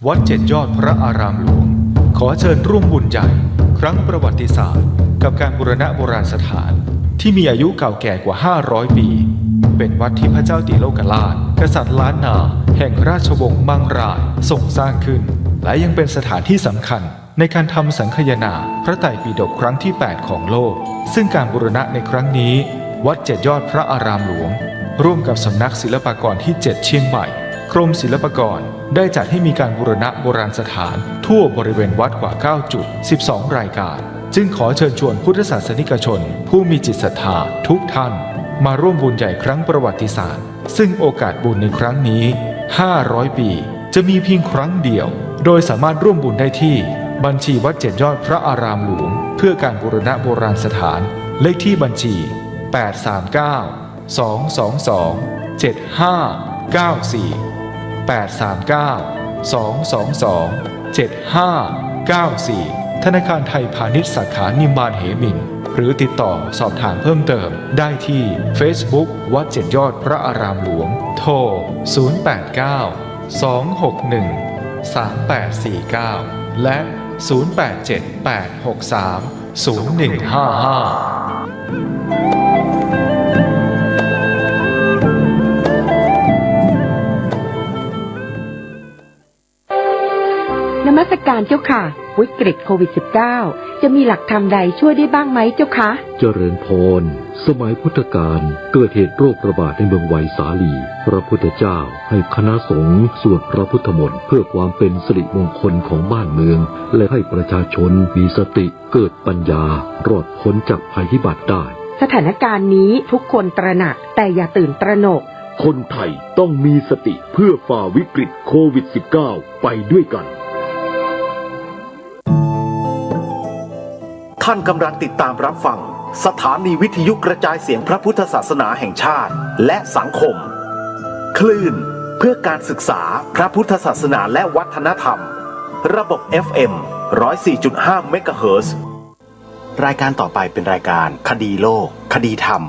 วัดเจ็ดยอดพระอารามหลวงขอเชิญร่วมบุญใหญ่ครั้งประวัติศาสตร์กับการบูรณะโบราณสถานที่มีอายุเก่าแก่กว่า500 ปีเป็นวัดที่พระเจ้าติโลกราชกษัตริย์ล้านนาแห่งราชวงศ์มังรายทรงสร้างขึ้นและยังเป็นสถานที่สำคัญในการทำสังคายนาพระไตรปิฎกครั้งที่8ของโลกซึ่งการบูรณะในครั้งนี้วัดเจ็ดยอดพระอารามหลวงร่วมกับสำนักศิลปากรที่7เชียงใหม่กรมศิลปากรได้จัดให้มีการบูรณะโบราณสถานทั่วบริเวณวัดกว่า9จุด12รายการจึงขอเชิญชวนพุทธศาสนิกชนผู้มีจิตศรัทธาทุกท่านมาร่วมบุญใหญ่ครั้งประวัติศาสตร์ซึ่งโอกาสบุญในครั้งนี้500 ปีจะมีเพียงครั้งเดียวโดยสามารถร่วมบุญได้ที่บัญชีวัดเจ็ดยอดพระอารามหลวงเพื่อการบูรณะโบราณสถานเลขที่บัญชี839-222-7594 ธนาคารไทยพาณิชย์สาขานิมมานเหมินหรือติดต่อสอบถามเพิ่มเติมได้ที่ Facebook วัดเจ็ดยอดพระอารามหลวงโทร089-261-3849 และ 0878630155นมัสการเจ้าค่ะวิกฤตโควิด -19 จะมีหลักธรรมใดช่วยได้บ้างไหมเจ้าคะเจริญพรสมัยพุทธกาลเกิดเหตุโรคระบาดในเมืองไวสาลีพระพุทธเจ้าให้คณะสงฆ์สวดพระพุทธมนต์เพื่อความเป็นสิริมงคลของบ้านเมืองและให้ประชาชนมีสติเกิดปัญญารอดพ้นจากภัยพิบัติได้สถานการณ์นี้ทุกคนตระหนักแต่อย่าตื่นตระหนกคนไทยต้องมีสติเพื่อฝ่าวิกฤตโควิด -19 ไปด้วยกันท่านกำลังติดตามรับฟังสถานีวิทยุกระจายเสียงพระพุทธศาสนาแห่งชาติและสังคมคลื่นเพื่อการศึกษาพระพุทธศาสนาและวัฒนธรรมระบบ FM 104.5 เมกะเฮิรตซ์รายการต่อไปเป็นรายการคดีโลกคดีธรรม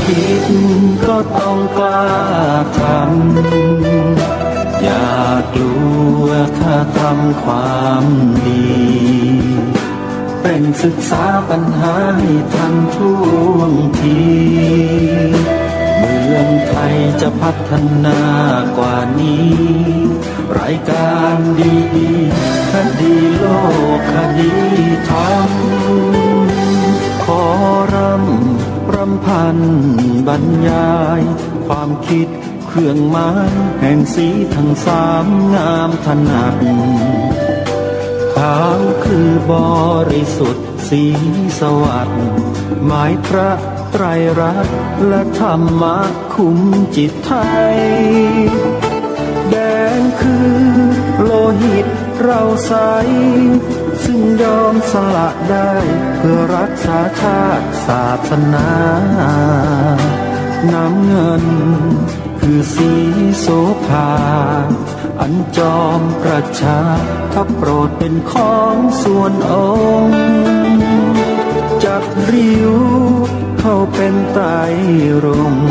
คิดก็ต้องกล้าทำอย่ากลัวถ้าทำความดีเป็นศึกษาปัญหาให้ทันท่วงทีเมืองไทยจะพัฒนากว่านี้รายการดีๆคดีโลกคดีธรรมขอรำพันบรรยายความคิดเครื่องหมายแห่งสีทั้งสามงามถนัดขาวคือบริสุทธิ์สีสวัสดิ์หมายพระไตรรัตน์และธรรมะคุ้มจิตไทยแดงคือโลหิตเราใสซึ่งยอมสละได้เพื่อรักษาชาติศาสนาน้ำเงินคือสีโสภาอันจอมประชาถ้าโปรดเป็นของส่วนองค์จับริ้วเข้าเป็นไตรรงค์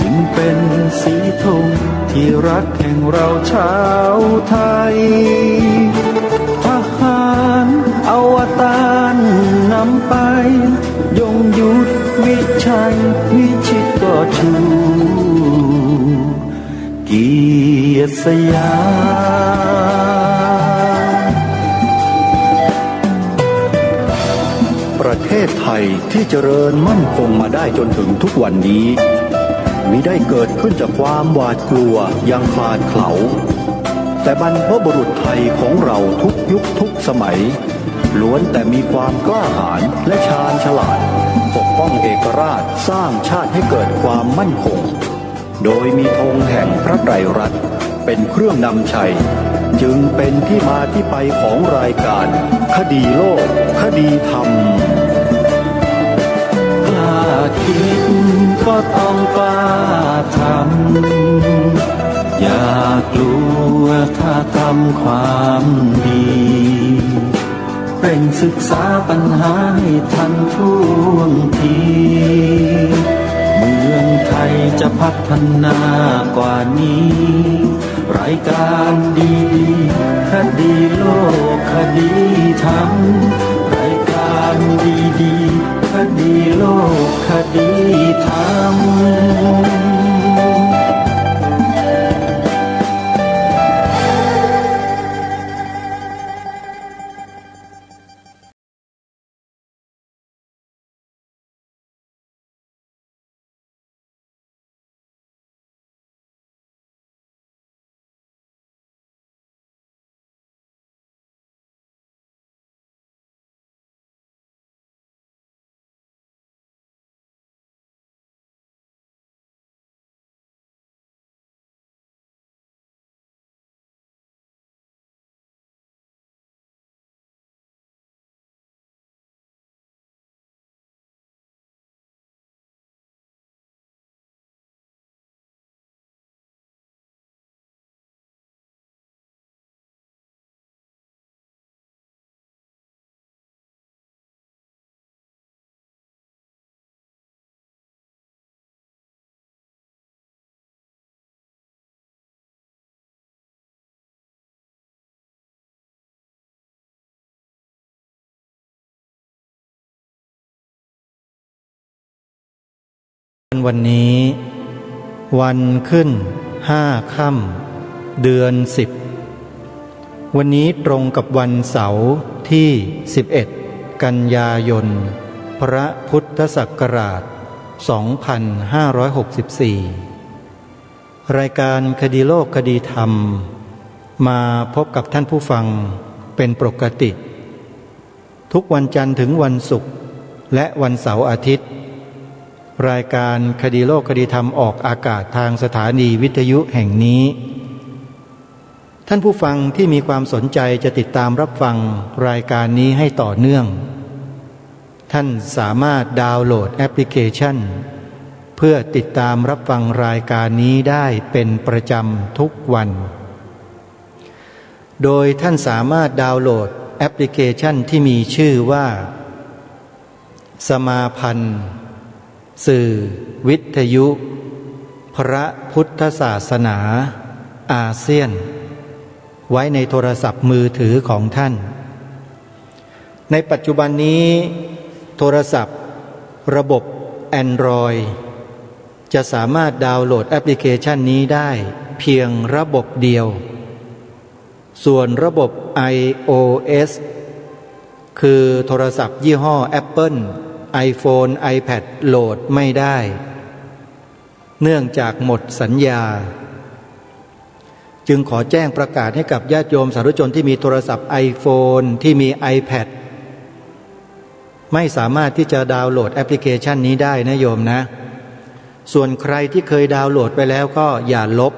จึงเป็นสีธงที่รักแห่งเราชาวไทยทหารอวตารนำไปยงยุทธวิชัยวิชิตก็ชูเกียรติสยามประเทศไทยที่เจริญมั่นคงมาได้จนถึงทุกวันนี้มิได้เกิดขึ้นจากความหวาดกลัวอย่างคลาดเขลาแต่บรรพบุรุษไทยของเราทุกยุคทุกสมัยล้วนแต่มีความกล้าหาญและชาญฉลาดปกป้องเอกราชสร้างชาติให้เกิดความมั่นคงโดยมีธงแห่งพระไตรรัตน์เป็นเครื่องนำชัยจึงเป็นที่มาที่ไปของรายการคดีโลกคดีธรรม ก็ต้องกล้าทำอย่ากลัวถ้าทำความดีเร่งศึกษาปัญหาให้ทันท่วงทีเมืองไทยจะพัฒนากว่านี้รายการดีๆคดีโลกคดีธรรมรายการดีๆคดีโลกคดีธรรมวันนี้วันขึ้น5 ค่ำเดือน10วันนี้ตรงกับวันเสาร์ที่11กันยายนพระพุทธศักราช2564รายการคดีโลกคดีธรรมมาพบกับท่านผู้ฟังเป็นปกติทุกวันจันทร์ถึงวันศุกร์และวันเสาร์อาทิตย์รายการคดีโลกคดีธรรมออกอากาศทางสถานีวิทยุแห่งนี้ท่านผู้ฟังที่มีความสนใจจะติดตามรับฟังรายการนี้ให้ต่อเนื่องท่านสามารถดาวน์โหลดแอปพลิเคชันเพื่อติดตามรับฟังรายการนี้ได้เป็นประจำทุกวันโดยท่านสามารถดาวน์โหลดแอปพลิเคชันที่มีชื่อว่าสมาพันธ์สื่อวิทยุพระพุทธศาสนาอาเซียนไว้ในโทรศัพท์มือถือของท่านในปัจจุบันนี้โทรศัพท์ระบบ Android จะสามารถดาวน์โหลดแอปพลิเคชันนี้ได้เพียงระบบเดียวส่วนระบบ iOS คือโทรศัพท์ยี่ห้อ Apple iPhone iPad โหลดไม่ได้เนื่องจากหมดสัญญาจึงขอแจ้งประกาศให้กับญาติโยมสาธุชนที่มีโทรศัพท์ iPhone ที่มี iPad ไม่สามารถที่จะดาวน์โหลดแอปพลิเคชันนี้ได้นะโยมนะส่วนใครที่เคยดาวน์โหลดไปแล้วก็อย่าลบ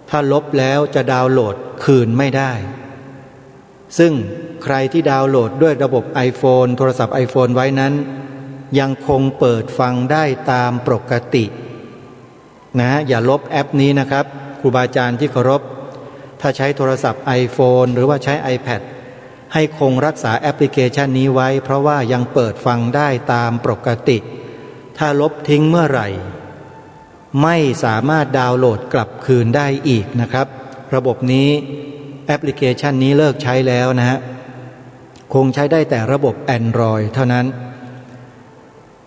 ถ้าลบแล้วจะดาวน์โหลดคืนไม่ได้ซึ่งใครที่ดาวน์โหลดด้วยระบบ iPhone โทรศัพท์ iPhone ไว้นั้นยังคงเปิดฟังได้ตามปกตินะอย่าลบแอปนี้นะครับครูบาอาจารย์ที่เคารพถ้าใช้โทรศัพท์ iPhone หรือว่าใช้ iPad ให้คงรักษาแอปพลิเคชันนี้ไว้เพราะว่ายังเปิดฟังได้ตามปกติถ้าลบทิ้งเมื่อไหร่ไม่สามารถดาวน์โหลดกลับคืนได้อีกนะครับระบบนี้แอปพลิเคชันนี้เลิกใช้แล้วนะฮะคงใช้ได้แต่ระบบ Android เท่านั้น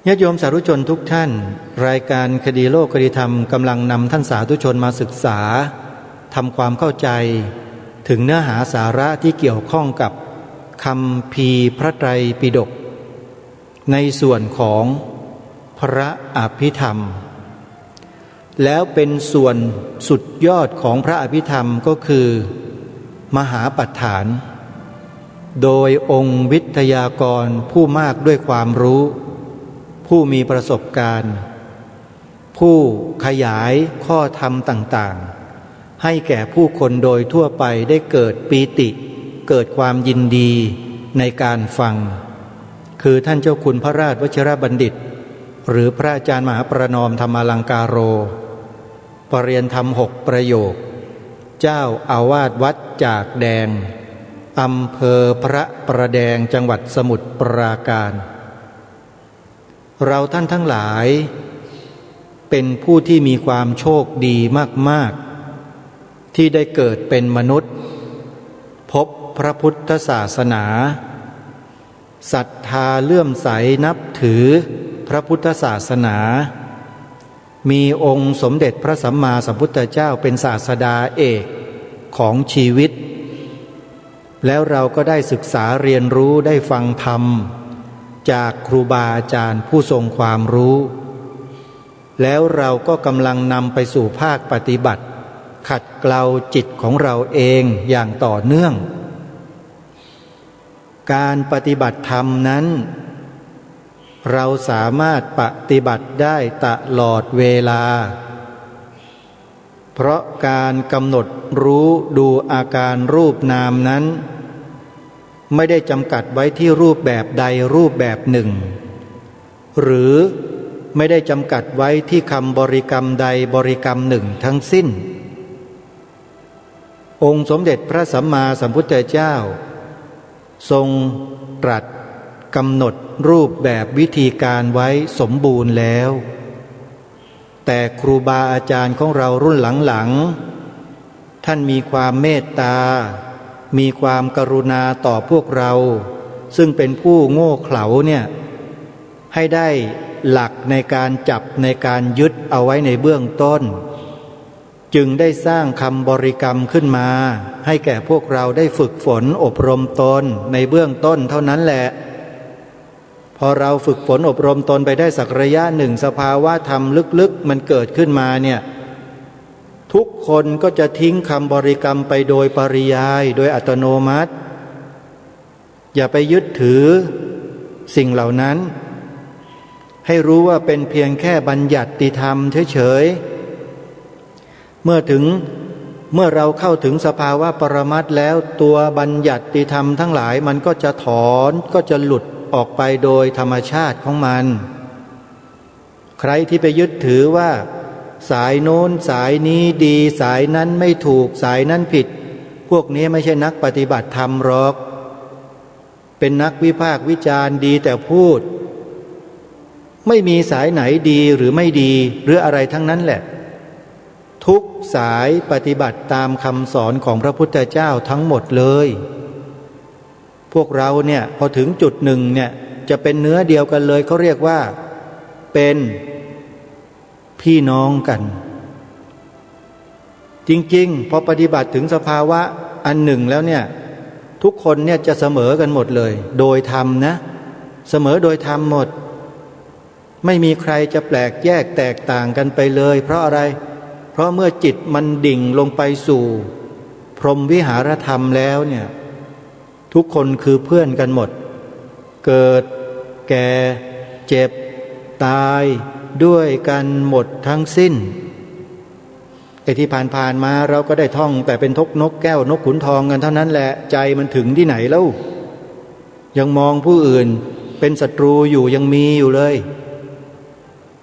ญาติโยมสาธุชนทุกท่านรายการคดีโลกคดีธรรมกำลังนำท่านสาธุชนมาศึกษาทำความเข้าใจถึงเนื้อหาสาระที่เกี่ยวข้องกับคัมภีร์พระไตรปิฎกในส่วนของพระอภิธรรมแล้วเป็นส่วนสุดยอดของพระอภิธรรมก็คือมหาปัฏฐานโดยองค์วิทยากรผู้มากด้วยความรู้ผู้มีประสบการณ์ผู้ขยายข้อธรรมต่างๆให้แก่ผู้คนโดยทั่วไปได้เกิดปีติเกิดความยินดีในการฟังคือท่านเจ้าคุณพระราชวชิรบัณฑิต หรือพระอาจารย์มหาประนอมธรรมาลังการโรปรริยนธรรม6 ประโยคเจ้าอาวาสวัดจากแดงอำเภอพระประแดงจังหวัดสมุทรปราการเราท่านทั้งหลายเป็นผู้ที่มีความโชคดีมากๆที่ได้เกิดเป็นมนุษย์พบพระพุทธศาสนาศรัทธาเลื่อมใสนับถือพระพุทธศาสนามีองค์สมเด็จพระสัมมาสัมพุทธเจ้าเป็นศาสดาเอกของชีวิตแล้วเราก็ได้ศึกษาเรียนรู้ได้ฟังธรรมจากครูบาอาจารย์ผู้ทรงความรู้แล้วเราก็กำลังนำไปสู่ภาคปฏิบัติขัดเกลาจิตของเราเองอย่างต่อเนื่องการปฏิบัติธรรมนั้นเราสามารถปฏิบัติได้ตลอดเวลาเพราะการกำหนดรู้ดูอาการรูปนามนั้นไม่ได้จำกัดไว้ที่รูปแบบใดรูปแบบหนึ่งหรือไม่ได้จำกัดไว้ที่คำบริกรรมใดบริกรรมหนึ่งทั้งสิ้นองค์สมเด็จพระสัมมาสัมพุทธเจ้าทรงตรัสกำหนดรูปแบบวิธีการไว้สมบูรณ์แล้วแต่ครูบาอาจารย์ของเรารุ่นหลังๆท่านมีความเมตตามีความกรุณาต่อพวกเราซึ่งเป็นผู้โง่เขลาเนี่ยให้ได้หลักในการจับในการยึดเอาไว้ในเบื้องต้นจึงได้สร้างคำบริกรรมขึ้นมาให้แก่พวกเราได้ฝึกฝนอบรมตนในเบื้องต้นเท่านั้นแหละพอเราฝึกฝนอบรมตนไปได้สักระยะหนึ่งสภาวะธรรมลึกๆมันเกิดขึ้นมาเนี่ยทุกคนก็จะทิ้งคำบริกรรมไปโดยปริยายโดยอัตโนมัติอย่าไปยึดถือสิ่งเหล่านั้นให้รู้ว่าเป็นเพียงแค่บัญญัติธรรมเฉยๆเมื่อเราเข้าถึงสภาวะปรมัตถ์แล้วตัวบัญญัติธรรมทั้งหลายมันก็จะถอนก็จะหลุดออกไปโดยธรรมชาติของมันใครที่ไปยึดถือว่าสายโน้นสายนี้ดีสายนั้นไม่ถูกสายนั้นผิดพวกนี้ไม่ใช่นักปฏิบัติธรรมหรอกเป็นนักวิพากษ์วิจารณ์ดีแต่พูดไม่มีสายไหนดีหรือไม่ดีหรืออะไรทั้งนั้นแหละทุกสายปฏิบัติตามคำสอนของพระพุทธเจ้าทั้งหมดเลยพวกเราเนี่ยพอถึงจุดหนึ่งเนี่ยจะเป็นเนื้อเดียวกันเลยเขาเรียกว่าเป็นพี่น้องกันจริงๆพอปฏิบัติถึงสภาวะอันหนึ่งแล้วเนี่ยทุกคนเนี่ยจะเสมอกันหมดเลยโดยธรรมนะเสมอโดยธรรมหมดไม่มีใครจะแปลกแยกแตกต่างกันไปเลยเพราะอะไรเพราะเมื่อจิตมันดิ่งลงไปสู่พรหมวิหารธรรมแล้วเนี่ยทุกคนคือเพื่อนกันหมดเกิดแก่เจ็บตายด้วยกันหมดทั้งสิ้นไอ้ที่ผ่านมาเราก็ได้ท่องแต่เป็นนกแก้วนกขุนทองกันเท่านั้นแหละใจมันถึงที่ไหนแล้วยังมองผู้อื่นเป็นศัตรูอยู่ยังมีอยู่เลย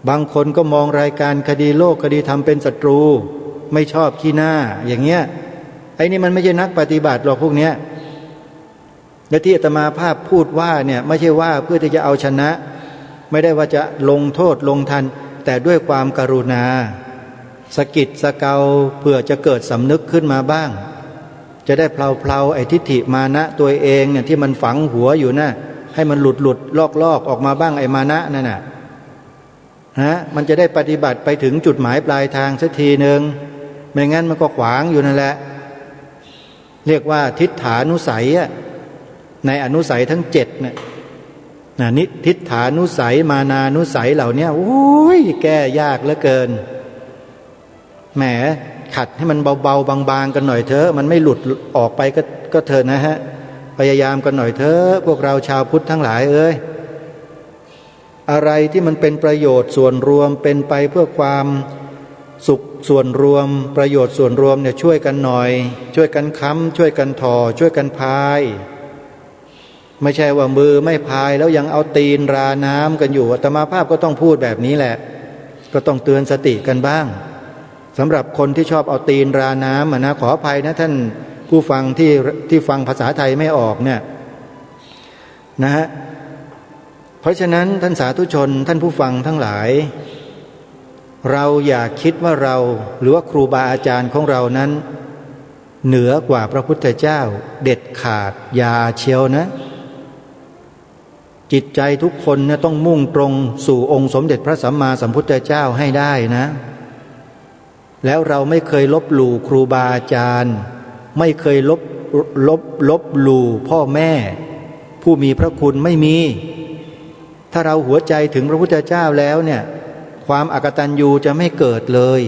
บางคนก็มองรายการคดีโลกคดีธรรมเป็นศัตรูไม่ชอบขี้หน้าอย่างเงี้ยไอ้นี่มันไม่ใช่นักปฏิบัติหรอกพวกเนี้ยและที่อาตมาภาพพูดว่าเนี่ยไม่ใช่ว่าเพื่อที่จะเอาชนะไม่ได้ว่าจะลงโทษลงทันแต่ด้วยความกรุณาสะกิดสะเกาเพื่อจะเกิดสำนึกขึ้นมาบ้างจะได้เพลาไอ้ทิฏฐิมานะตัวเองเนี่ยที่มันฝังหัวอยู่นะให้มันหลุดลอกออกมาบ้างไอ้มานะนั่นน่ะมันจะได้ปฏิบัติไปถึงจุดหมายปลายทางสักทีนึงไม่งั้นมันก็ขวางอยู่นั่นแหละเรียกว่าทิฏฐานุสัยในอนุสัยทั้ง7เนี่ยนิทิฏฐานุสัยมานานุสัยเหล่านี้โอ้ยแก้ยากเหลือเกินแหมขัดให้มันเบาๆบางๆกันหน่อยเถอะมันไม่หลุดออกไปก็เถอะนะฮะพยายามกันหน่อยเถอะพวกเราชาวพุทธทั้งหลายอะไรที่มันเป็นประโยชน์ส่วนรวมเป็นไปเพื่อความสุขส่วนรวมประโยชน์ส่วนรวมเนี่ยช่วยกันหน่อยช่วยกันค้ำช่วยกันถ่อช่วยกันพาย ไม่ใช่ว่ามือไม่พายแล้วยังเอาตีนราน้ำกันอยู่อาตมาภาพก็ต้องพูดแบบนี้แหละก็ต้องเตือนสติกันบ้างสำหรับคนที่ชอบเอาตีนราน้ำนะขออภัยนะท่านผู้ฟังที่ฟังภาษาไทยไม่ออกเนี่ยนะฮะเพราะฉะนั้นท่านสาธุชนท่านผู้ฟังทั้งหลายเราอย่าคิดว่าเราหรือว่าครูบาอาจารย์ของเรานั้นเหนือกว่าพระพุทธเจ้าเด็ดขาดอย่าเชียวนะจิตใจทุกคนเนี่ยต้องมุ่งตรงสู่องค์สมเด็จพระสัมมาสัมพุทธเจ้าให้ได้นะแล้วเราไม่เคยลบหลู่ครูบาอาจารย์ไม่เคยลบหลู่พ่อแม่ผู้มีพระคุณไม่มีถ้าเราหัวใจถึงพระพุทธเจ้าแล้วเนี่ยความอกตัญญูจะไม่เกิดเลย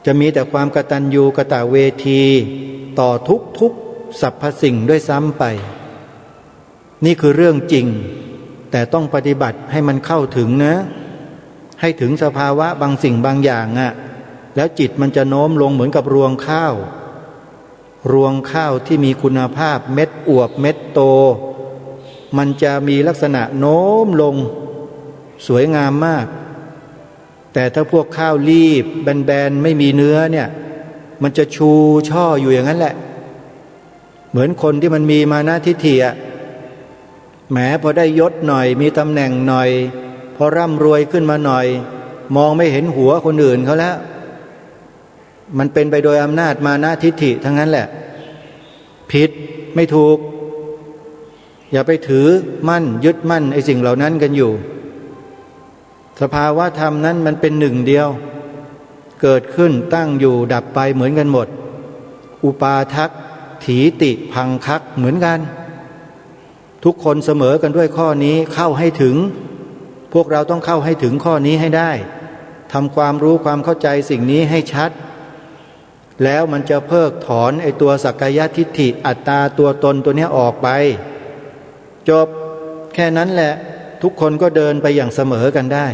จะมีแต่ความกตัญญูกตเวทีต่อทุกสรรพสิ่งด้วยซ้ำไปนี่คือเรื่องจริงแต่ต้องปฏิบัติให้มันเข้าถึงนะให้ถึงสภาวะบางสิ่งบางอย่างแล้วจิตมันจะโน้มลงเหมือนกับรวงข้าวที่มีคุณภาพเม็ดอวบเม็ดโตมันจะมีลักษณะโน้มลงสวยงามมากแต่ถ้าพวกข้าวรีบแบนๆไม่มีเนื้อเนี่ยมันจะชูช่ออยู่อย่างนั้นแหละเหมือนคนที่มันมีมานะทิฏฐิแหมพอได้ยศหน่อยมีตำแหน่งหน่อยพอร่ำรวยขึ้นมาหน่อยมองไม่เห็นหัวคนอื่นเขาแล้วมันเป็นไปโดยอำนาจมานะทิฏฐิทั้งนั้นแหละผิดไม่ถูกอย่าไปถือมั่นยึดมั่นไอ้สิ่งเหล่านั้นกันอยู่สภาวะธรรมนั้นมันเป็นหนึ่งเดียวเกิดขึ้นตั้งอยู่ดับไปเหมือนกันหมดอุปาทักถีติพังคักเหมือนกันทุกคนเสมอกันด้วยข้อนี้เข้าให้ถึงพวกเราต้องเข้าให้ถึงข้อนี้ให้ได้ทำความรู้ความเข้าใจสิ่งนี้ให้ชัดแล้วมันจะเพิกถอนไอ้ตัวสักกายทิฏฐิอัตตาตัวตนตัวนี้ออกไปจบแค่นั้นแหละทุกคนก็เดินไปอย่างเสมอกันได้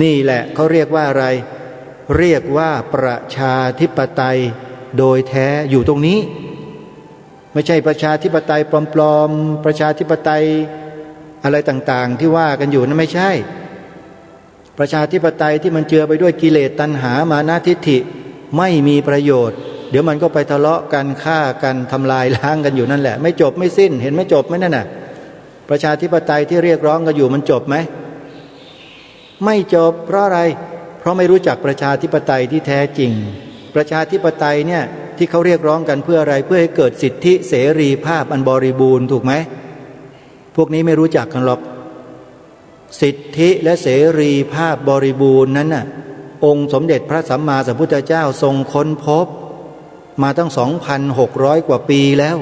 นี่แหละเขาเรียกว่าอะไรเรียกว่าประชาธิปไตยโดยแท้อยู่ตรงนี้ไม่ใช่ประชาธิปไตยปลอมๆประชาธิปไตยอะไรต่างๆที่ว่ากันอยู่นั้นไม่ใช่ประชาธิปไตยที่มันเจือไปด้วยกิเลสตัณหามานะทิฏฐิไม่มีประโยชน์เดี๋ยวมันก็ไปทะเลาะกันฆ่ากันทำลายล้างกันอยู่นั่นแหละไม่จบไม่สิ้นเห็นไม่จบไหมนั่นน่ะประชาธิปไตยที่เรียกร้องกันอยู่มันจบไหมไม่จบเพราะอะไรเพราะไม่รู้จักประชาธิปไตยที่แท้จริงประชาธิปไตยเนี่ยที่เขาเรียกร้องกันเพื่ออะไรเพื่อให้เกิดสิทธิเสรีภาพอันบริบูรณ์ถูกไหมพวกนี้ไม่รู้จักกันหรอกสิทธิและเสรีภาพบริบูรณ์นั้นน่ะองค์สมเด็จพระสัมมาสัมพุทธเจ้าทรงค้นพบมาตั้ง 2,600 กว่าปีแล้ว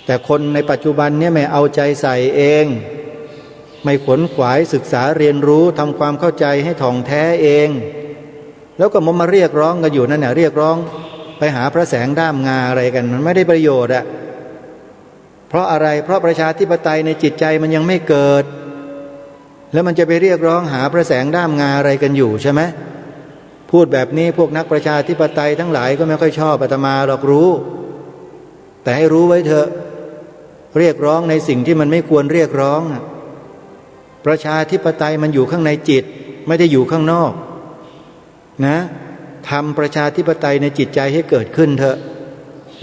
แต่คนในปัจจุบันเนี่ยไม่เอาใจใส่เองไม่ขวนขวายศึกษาเรียนรู้ทำความเข้าใจให้ถ่องแท้เองแล้วก็มาเรียกร้องกันอยู่นั่นน่ะเรียกร้องไปหาพระแสงด้ามงาอะไรกันมันไม่ได้ประโยชน์เพราะอะไรเพราะประชาธิปไตยในจิตใจมันยังไม่เกิดแล้วมันจะไปเรียกร้องหาพระแสงด้ามงาอะไรกันอยู่ใช่ไหมพูดแบบนี้พวกนักประชาธิปไตยทั้งหลายก็ไม่ค่อยชอบอาตมาหรอกรู้แต่ให้รู้ไว้เถอะเรียกร้องในสิ่งที่มันไม่ควรเรียกร้องประชาธิปไตยมันอยู่ข้างในจิตไม่ได้อยู่ข้างนอกนะทำประชาธิปไตยในจิตใจให้เกิดขึ้นเถอะ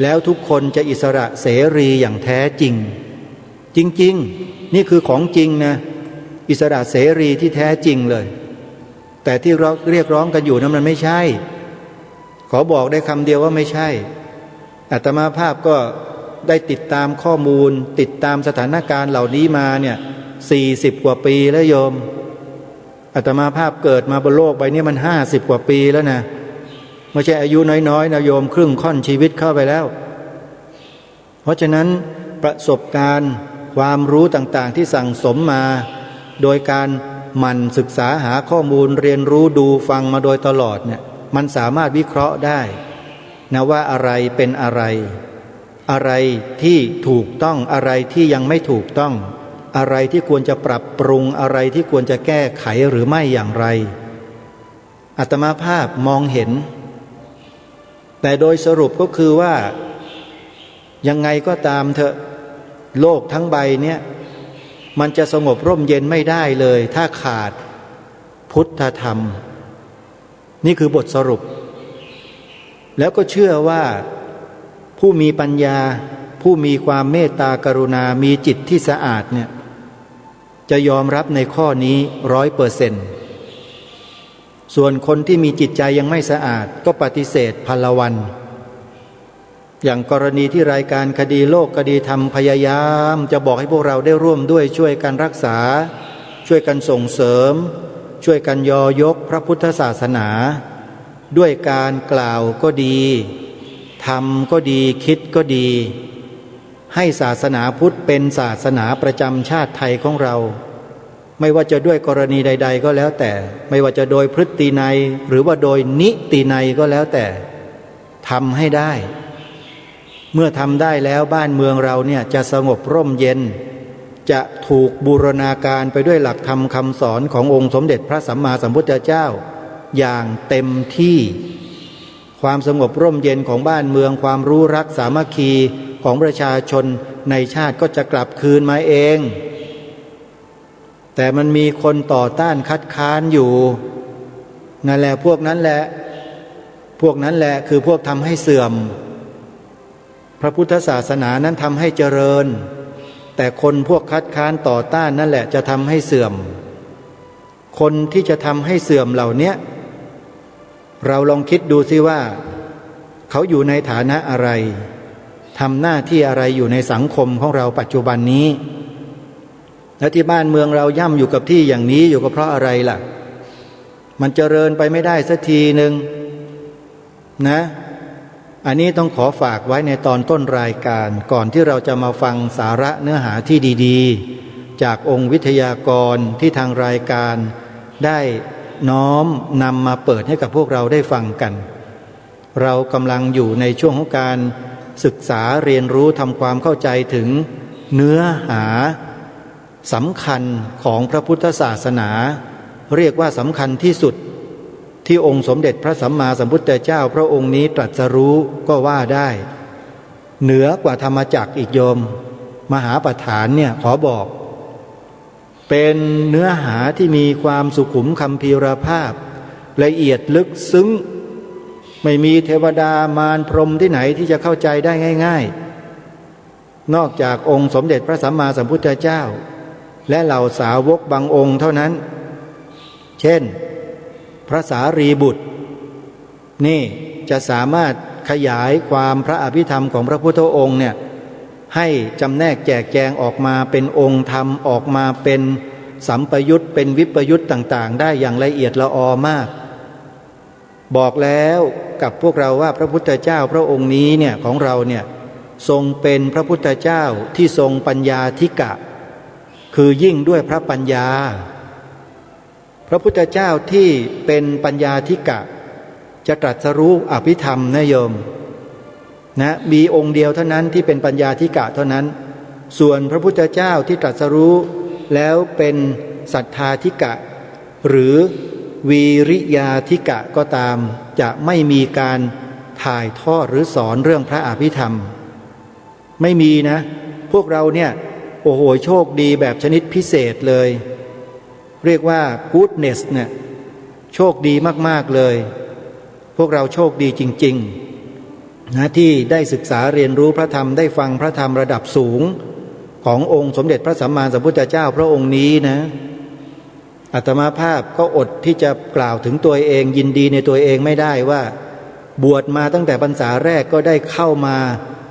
แล้วทุกคนจะอิสระเสรีอย่างแท้จริงจริงๆนี่คือของจริงนะอิสระเสรีที่แท้จริงเลยแต่ที่เราเรียกร้องกันอยู่นั้นมันไม่ใช่ขอบอกได้คำเดียวว่าไม่ใช่อาตมาภาพก็ได้ติดตามข้อมูลติดตามสถานการณ์เหล่านี้มาเนี่ย40 กว่าปีแล้วโยมอาตมาภาพเกิดมาบนโลกใบนี้มัน50 กว่าปีแล้วนะไม่ใช่อายุน้อยๆนะโยมครึ่งค่อนชีวิตเข้าไปแล้วเพราะฉะนั้นประสบการณ์ความรู้ต่างๆที่สั่งสมมาโดยการหมั่นศึกษาหาข้อมูลเรียนรู้ดูฟังมาโดยตลอดเนี่ยมันสามารถวิเคราะห์ได้นะว่าอะไรเป็นอะไรอะไรที่ถูกต้องอะไรที่ยังไม่ถูกต้องอะไรที่ควรจะปรับปรุงอะไรที่ควรจะแก้ไขหรือไม่อย่างไรอาตมาภาพมองเห็นแต่โดยสรุปก็คือว่ายังไงก็ตามเถอะ โลกทั้งใบเนี่ยมันจะสงบร่มเย็นไม่ได้เลยถ้าขาดพุทธธรรมนี่คือบทสรุปแล้วก็เชื่อว่าผู้มีปัญญาผู้มีความเมตตากรุณามีจิตที่สะอาดเนี่ยจะยอมรับในข้อนี้ 100%ส่วนคนที่มีจิตใจยังไม่สะอาดก็ปฏิเสธพลวันอย่างกรณีที่รายการคดีโลกคดีธรรมพยายามจะบอกให้พวกเราได้ร่วมด้วยช่วยกันรักษาช่วยกันส่งเสริมช่วยกันยอยกพระพุทธศาสนาด้วยการกล่าวก็ดีทำก็ดีคิดก็ดีให้ศาสนาพุทธเป็นศาสนาประจำชาติไทยของเราไม่ว่าจะด้วยกรณีใดๆก็แล้วแต่ไม่ว่าจะโดยพฤตินัยหรือว่าโดยนิตินัยก็แล้วแต่ทำให้ได้เมื่อทำได้แล้วบ้านเมืองเราเนี่ยจะสงบร่มเย็นจะถูกบูรณาการไปด้วยหลักธรรมคำสอนขององค์สมเด็จพระสัมมาสัมพุทธเจ้าอย่างเต็มที่ความสงบร่มเย็นของบ้านเมืองความรู้รักสามัคคีของประชาชนในชาติก็จะกลับคืนมาเองแต่มันมีคนต่อต้านคัดค้านอยู่นั่นแหละพวกนั้นแหละคือพวกทำให้เสื่อมพระพุทธศาสนานั้นทำให้เจริญแต่คนพวกคัดค้านต่อต้านนั่นแหละจะทำให้เสื่อมคนที่จะทำให้เสื่อมเหล่านี้เราลองคิดดูสิว่าเขาอยู่ในฐานะอะไรทำหน้าที่อะไรอยู่ในสังคมของเราปัจจุบันนี้และที่บ้านเมืองเราย่ำอยู่กับที่อย่างนี้อยู่ก็เพราะอะไรล่ะมันเจริญไปไม่ได้สักทีหนึ่งนะอันนี้ต้องขอฝากไว้ในตอนต้นรายการก่อนที่เราจะมาฟังสาระเนื้อหาที่ดีๆจากองค์วิทยากรที่ทางรายการได้น้อมนำมาเปิดให้กับพวกเราได้ฟังกันเรากำลังอยู่ในช่วงของการศึกษาเรียนรู้ทำความเข้าใจถึงเนื้อหาสำคัญของพระพุทธศาสนาเรียกว่าสำคัญที่สุดที่องค์สมเด็จพระสัมมาสัมพุทธเจ้าพระองค์นี้ตรัสรู้ก็ว่าได้เหนือกว่าธรรมจักรอีกโยมมหาปฐานเนี่ยขอบอกเป็นเนื้อหาที่มีความสุขุมคัมภีรภาพละเอียดลึกซึ้งไม่มีเทวดามารพรหมที่ไหนที่จะเข้าใจได้ง่ายๆนอกจากองค์สมเด็จพระสัมมาสัมพุทธเจ้าและเหล่าสาวกบางองค์เท่านั้นเช่นพระสารีบุตรนี่จะสามารถขยายความพระอภิธรรมของพระพุทธองค์เนี่ยให้จำแนกแจกแจงออกมาเป็นองค์ธรรมออกมาเป็นสัมปยุตเป็นวิปยุตต่างๆได้อย่างละเอียดละออมากบอกแล้วกับพวกเราว่าพระพุทธเจ้าพระองค์นี้เนี่ยของเราเนี่ยทรงเป็นพระพุทธเจ้าที่ทรงปัญญาธิกะคือยิ่งด้วยพระปัญญาพระพุทธเจ้าที่เป็นปัญญาธิกะจะตรัสรู้อภิธรรมนะโยมนะมีองค์เดียวเท่านั้นที่เป็นปัญญาธิกะเท่านั้นส่วนพระพุทธเจ้าที่ตรัสรู้แล้วเป็นสัทธาธิกะหรือวีริยาธิกะก็ตามจะไม่มีการถ่ายทอดหรือสอนเรื่องพระอภิธรรมไม่มีนะพวกเราเนี่ยโอ้โหโชคดีแบบชนิดพิเศษเลยเรียกว่า goodness เนี่ยโชคดีมากๆเลยพวกเราโชคดีจริงๆนะที่ได้ศึกษาเรียนรู้พระธรรมได้ฟังพระธรรมระดับสูงขององค์สมเด็จพระสัมมาสัมพุทธเจ้าพระองค์นี้นะอาตมาภาพก็อดที่จะกล่าวถึงตัวเองยินดีในตัวเองไม่ได้ว่าบวชมาตั้งแต่พรรษาแรกก็ได้เข้ามา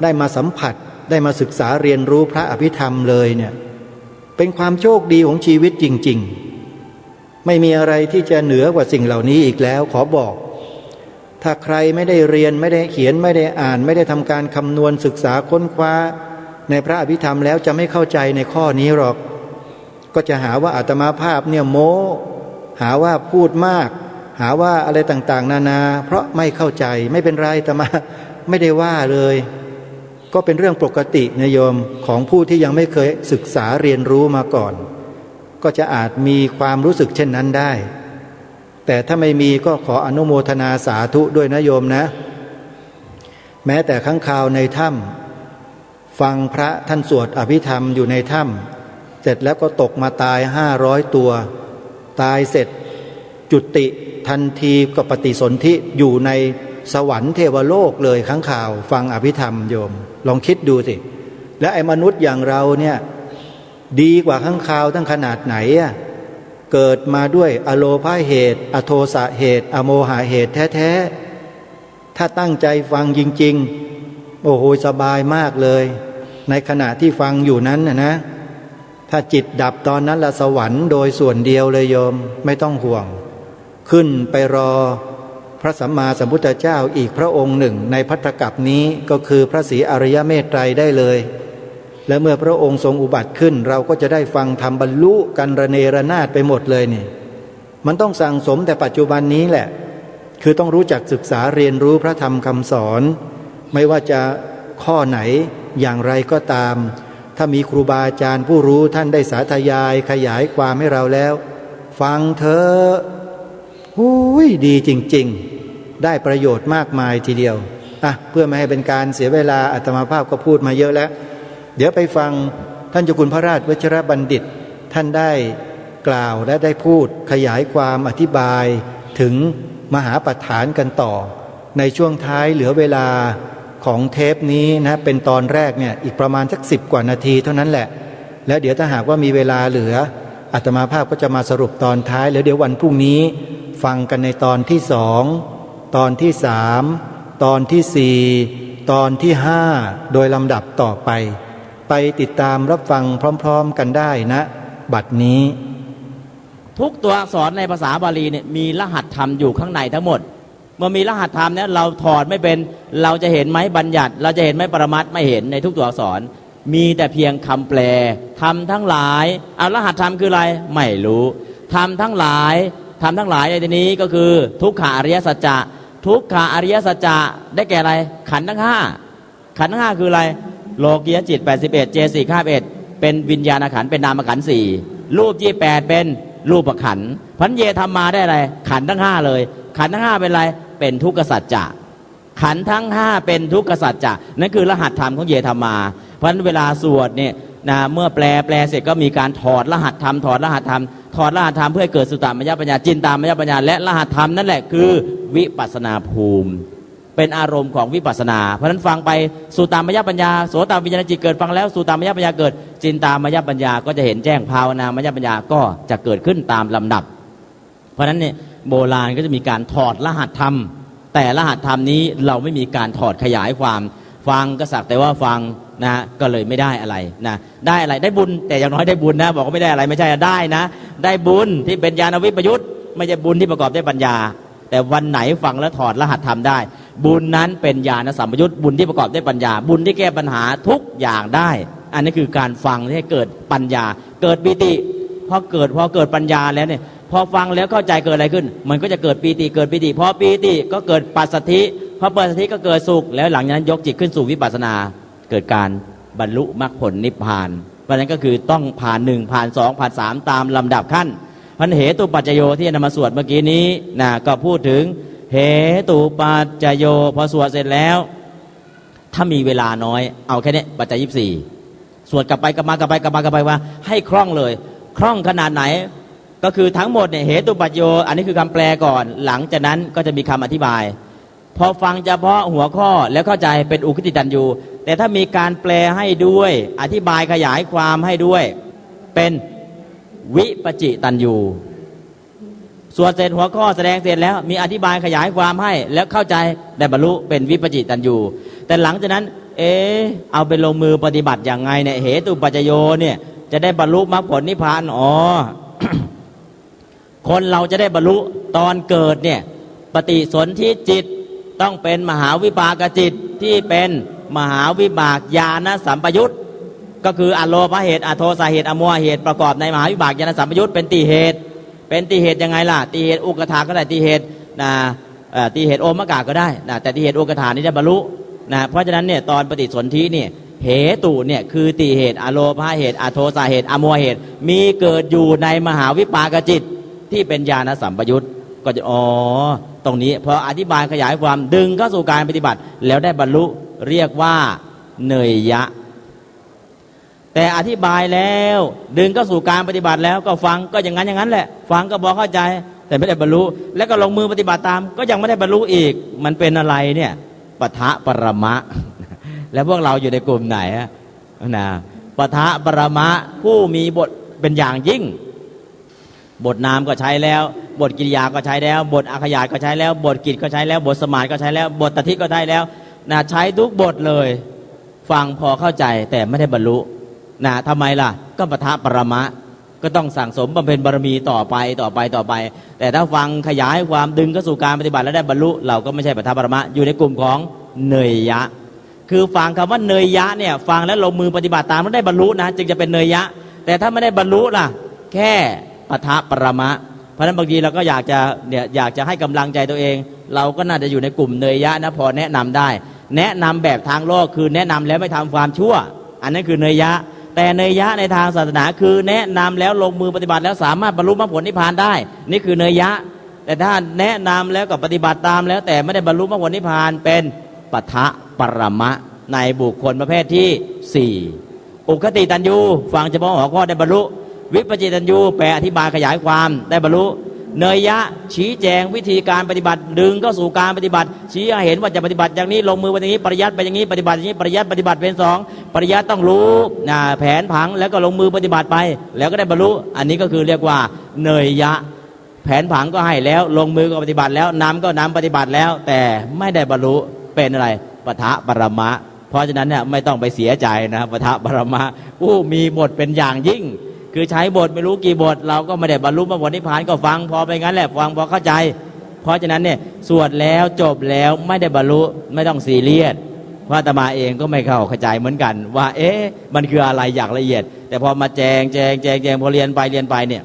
ได้มาสัมผัสได้มาศึกษาเรียนรู้พระอภิธรรมเลยเนี่ยเป็นความโชคดีของชีวิตจริงๆไม่มีอะไรที่จะเหนือกว่าสิ่งเหล่านี้อีกแล้วขอบอกถ้าใครไม่ได้เรียนไม่ได้เขียนไม่ได้อ่านไม่ได้ทำการคำนวณศึกษาค้นคว้าในพระอภิธรรมแล้วจะไม่เข้าใจในข้อนี้หรอกก็จะหาว่าอาตมาภาพเนี่ยโม้หาว่าพูดมากหาว่าอะไรต่างๆนานาเพราะไม่เข้าใจไม่เป็นไรอาตมาไม่ได้ว่าเลยก็เป็นเรื่องปกตินะโยมของผู้ที่ยังไม่เคยศึกษาเรียนรู้มาก่อนก็จะอาจมีความรู้สึกเช่นนั้นได้แต่ถ้าไม่มีก็ขออนุโมทนาสาธุด้วยนะโยมนะแม้แต่ค้างคาวในถ้ำ ฟังพระท่านสวดอภิธรรมอยู่ในถ้ำเสร็จแล้วก็ตกมาตาย500 ตัวตายเสร็จจุติทันทีก็ปฏิสนธิอยู่ในสวรรค์เทวโลกเลยข้างข่าวฟังอภิธรรมโยมลองคิดดูสิและไอ้มนุษย์อย่างเราเนี่ยดีกว่าข้างข่าวตั้งขนาดไหนอ่ะเกิดมาด้วยอโลภาเหตุอโทสะเหตุอโมหะเหตุแท้ๆถ้าตั้งใจฟังจริงๆโอ้โหสบายมากเลยในขณะที่ฟังอยู่นั้นนะถ้าจิตดับตอนนั้นละสวรรค์โดยส่วนเดียวเลยโยมไม่ต้องห่วงขึ้นไปรอพระสัมมาสัมพุทธเจ้าอีกพระองค์หนึ่งในภัตตกัปนี้ก็คือพระศรีอริยเมตไตรได้เลยและเมื่อพระองค์ทรงอุบัติขึ้นเราก็จะได้ฟังธรรมบรรลุกันระเนระนาดไปหมดเลยนี่มันต้องสั่งสมแต่ปัจจุบันนี้แหละคือต้องรู้จักศึกษาเรียนรู้พระธรรมคำสอนไม่ว่าจะข้อไหนอย่างไรก็ตามถ้ามีครูบาอาจารย์ผู้รู้ท่านได้สาธยายขยายความให้เราแล้วฟังเถอะดีจริงๆได้ประโยชน์มากมายทีเดียวเพื่อไม่ให้เป็นการเสียเวลาอาตมาภาพก็พูดมาเยอะแล้วเดี๋ยวไปฟังท่านเจ้าคุณพระราชวชิรบัณฑิตท่านได้กล่าวและได้พูดขยายความอธิบายถึงมหาปัฏฐานกันต่อในช่วงท้ายเหลือเวลาของเทปนี้นะเป็นตอนแรกเนี่ยอีกประมาณสัก10 กว่านาทีเท่านั้นแหละแล้วเดี๋ยวถ้าหากว่ามีเวลาเหลืออาตมาภาพก็จะมาสรุปตอนท้ายแล้วเดี๋ยววันพรุ่งนี้ฟังกันในตอนที่2ตอนที่3ตอนที่4ตอนที่5โดยลำดับต่อไปติดตามรับฟังพร้อมๆกันได้นะบัดนี้ทุกตัวอักษรในภาษาบาลีเนี่ยมีรหัสธรรมอยู่ข้างในทั้งหมดเมื่อมีรหัสธรรมเนี่ยเราถอดไม่เป็นเราจะเห็นไหมบัญญัติเราจะเห็นไหมปรมัตถ์ไม่เห็นในทุกตัวอักษรมีแต่เพียงคำแปลธรรมทั้งหลายรหัสธรรมคืออะไรไม่รู้ธรรมทั้งหลายในที่นี้ก็คือทุกขอริยสัจจะทุกขอริยสัจจะได้แก่อะไรขันธ์ทั้ง5ขันธ์ทั้ง5คืออะไรโลกียจิต81เจสิก51เป็นวิญญาณขันธ์เป็นนามขันธ์4รูป28เป็นรูปขันธ์พันเยธรรมมาได้อะไรขันธ์ทั้ง5เลยขันธ์ทั้ง5เป็นอะไรเป็นทุกขสัจจะขันธ์ทั้ง5เป็นทุกขสัจจะนั่นคือรหัสธรรมของเยธรรมมาเพราะฉะนั้นเวลาสวดเนี่ยเมื่อแปลเสร็จก็มีการถอดรหัสธรรมถอดรหัสธรรมเพื่อให้เกิดสุตตมยปัญญาจินตามยปัญญาและรหัสธรรมนั่นแหละคือวิปัสสนาภูมิเป็นอารมณ์ของวิปัสสนาเพราะฉะนั้นฟังไปสุตตมยปัญญาโสตวิญญาณจิตเกิดฟังแล้วสุตตมยปัญญาเกิดจินตามยปัญญาก็จะเห็นแจ้งภาวนามยปัญญาก็จะเกิดขึ้นตามลำดับเพราะฉะนั้นเนี่ยโบราณก็จะมีการถอดรหัสธรรมแต่รหัสธรรมนี้เราไม่มีการถอดขยายความฟังก็สักแต่ว่าฟังนะก็เลยไม่ได้อะไรนะได้อะไรได้บุญแต่อย่างน้อยได้บุญนะบอกว่าไม่ได้อะไรไม่ใช่ได้นะได้บุญที่เป็นญาณวิปยุตไม่ใช่บุญที่ประกอบด้วยปัญญาแต่วันไหนฟังแล้วถอดรหัสธรรมได้บุญนั้นเป็นญาณสัมปยุตบุญที่ประกอบด้วยปัญญาบุญที่แก้ปัญหาทุกอย่างได้อันนี้คือการฟังที่ให้เกิดปัญญาเกิดปิติพอเกิดปัญญาแล้วเนี่ยพอฟังแล้วเข้าใจเกิดอะไรขึ้นมันก็จะเกิดปีติพอปีติก็เกิดปัสสัทธิพอปัสสัทธิก็เกิดสุขแล้วหลังจากนั้นยกจิตขึ้นสู่วิปัสสนาเกิดการบรรลุมรรคผลนิพพานเพราะฉะนั้นก็คือต้องผ่าน1ผ่าน2ผ่าน3ตามลำดับขั้นพันเหตุปัจจโยที่นำมาสวดเมื่อกี้นี้นะก็พูดถึงเหตุปัจจโยพอสวดเสร็จแล้วถ้ามีเวลาน้อยเอาแค่นี้ปัจจัย24สวดกลับไปกลับมาว่าให้คล่องเลยคล่องขนาดไหนก็คือทั้งหมดเนี่ยเหตุปัจจโยอันนี้คือคำแปลก่อนหลังจากนั้นก็จะมีคำอธิบายพอฟังเฉพาะหัวข้อแล้วเข้าใจเป็นอุคติตันยูแต่ถ้ามีการแปลให้ด้วยอธิบายขยายความให้ด้วยเป็นวิปจิตันยูสวดเสร็จหัวข้อแสดงเสร็จแล้วมีอธิบายขยายความให้แล้วเข้าใจได้บรรลุเป็นวิปจิตันยูแต่หลังจากนั้นเอาไปลงมือปฏิบัติอย่างไงเนี่ยเหตุปัจจโยเนี่ยจะได้บรรลุมรรคผลนิพพานคนเราจะได้บรรลุตอนเกิดเนี่ยปฏิสนธิจิตต้องเป็นมหาวิบากจิตที่เป็นมหาวิบากญาณสัมปยุตก็คืออโลภเหตุอโทสะเหตุอโมหะเหตุประกอบในมหาวิบากญาณสัมปยุตเป็นติเหตุยังไงล่ะติเหตุอุกถาก็ได้ติเหตุติเหตุโอมกะก็ได้แต่ติเหตุอุกถานี่จะบรรลุเพราะฉะนั้นเนี่ยตอนปฏิสนธิเนี่ยเหตุเนี่ยคือติเหตุอโลภเหตุอโทสะเหตุอโมหะเหตุมีเกิดอยู่ในมหาวิปากจิตที่เป็นญาณสัมปยุตก็จะตรงนี้พออธิบายขยายความดึงเข้าสู่การปฏิบัติแล้วได้บรรลุเรียกว่าเนยยะ แต่อธิบายแล้วดึงก็สู่การปฏิบัติแล้วก็ฟังก็อย่างนั้นแหละฟังก็บอกเข้าใจแต่ไม่ได้บรรลุแล้วก็ลงมือปฏิบัติตามก็ยังไม่ได้บรรลุอีกมันเป็นอะไรเนี่ยปะทะปรมะ แล้วพวกเราอยู่ในกลุ่มไหนนะปะทะปรมะผู้มีบทเป็นอย่างยิ่งบทนามก็ใช้แล้วบทกิริยาก็ใช้แล้วบทอาขยาตก็ใช้แล้วบทกิจก็ใช้แล้วบทสมานก็ใช้แล้วบทตติก็ใช้แล้วนะใช้ทุกบทเลยฟังพอเข้าใจแต่ไม่ได้บรรลุนะทำไมล่ะก็ปะทะปรมะก็ต้องสั่งสมบำเพ็ญบารมีต่อไปแต่ถ้าฟังขยายความดึงเข้าสู่การปฏิบัติแล้วได้บรรลุเราก็ไม่ใช่ปะทะปรมะอยู่ในกลุ่มของเนยยะคือฟังคำว่าเนยยะเนี่ยฟังแล้วลงมือปฏิบัติตามแล้วได้บรรลุนะจึงจะเป็นเนยยะแต่ถ้าไม่ได้บรรลุล่ะแค่ปะทะปรมะเพราะฉะนั้นบางทีเราก็อยากจะให้กำลังใจตัวเองเราก็น่าจะอยู่ในกลุ่มเนยยะนะพอแนะนำได้แนะนำแบบทางโลกคือแนะนำแล้วไม่ทำความชั่วอันนั้นคือเนยยะแต่เนยยะในทางศาสนาคือแนะนำแล้วลงมือปฏิบัติแล้วสามารถบรรลุมรรคผลนิพพานได้นี่คือเนยยะแต่ถ้าแนะนำแล้วก็ปฏิบัติตามแล้วแต่ไม่ได้บรรลุมรรคผลนิพพานเป็นปะทะปรมะในบุคคลประเภทที่4อุคติตัญญูฟังเฉพาะหัวข้อได้บรรลุวิปจิตัญญูแปลอธิบายขยายความได้บรรลุเนยยะชี้แจงวิธีการปฏิบัติดึงเข้าสู่การปฏิบัติชี้ให้เห็นว่าจะปฏิบัติอย่างนี้ลงมือไปอย่างนี้ปริยัติไปอย่างนี้ปฏิบัติอย่างนี้ปริยัติปฏิบัติเป็น2ปริยัติต้องรู้แผนผังแล้วก็ลงมือปฏิบัติไปแล้วก็ได้บรรลุอันนี้ก็คือเรียกว่าเนยยะแผนผังก็ให้แล้วลงมือก็ปฏิบัติแล้วนำก็นำปฏิบัติแล้วแต่ไม่ได้บรรลุเป็นอะไรปะทะปรมะเพราะฉะนั้นเนี่ยไม่ต้องไปเสียใจนะปะทะปรมะผู้มีบทเป็นอย่างยิ่งคือใช้บทไม่รู้กี่บทเราก็ไม่ได้บรรลุมรรคผลนิพพานก็ฟังพอไปงั้นแหละฟังพอเข้าใจเพราะฉะนั้นเนี่ยสวดแล้วจบแล้วไม่ได้บรรลุไม่ต้องซีเรียสเพราะอาตมาเองก็ไม่เข้าใจเหมือนกันว่ามันคืออะไรอย่างละเอียดแต่พอมาแจงพอเรียนไปเนี่ย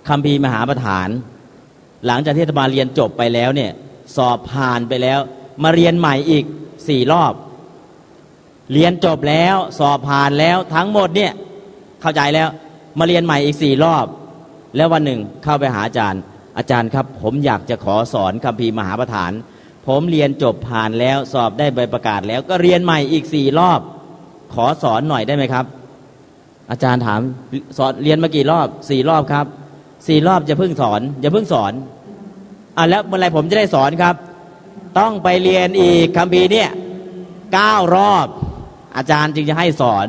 คัมภีร์มหาประธานหลังจากที่อาตมาเรียนจบไปแล้วเนี่ยสอบผ่านไปแล้วมาเรียนใหม่อีก4 รอบเรียนจบแล้วสอบผ่านแล้วทั้งหมดเนี่ยเข้าใจแล้วมาเรียนใหม่อีก4 รอบแล้ววันหนึ่งเข้าไปหาอาจารย์ครับผมอยากจะขอสอนคัมภีร์มหาประธานผมเรียนจบผ่านแล้วสอบได้ใบประกาศแล้วก็เรียนใหม่อีก4 รอบขอสอนหน่อยได้ไหมครับอาจารย์ถามสอนเรียนมากี่รอบ4 รอบครับ4 รอบอย่าเพิ่งสอนแล้วเมื่อไรผมจะได้สอนครับต้องไปเรียนอีกคัมภีร์เนี่ย9 รอบอาจารย์จึงจะให้สอน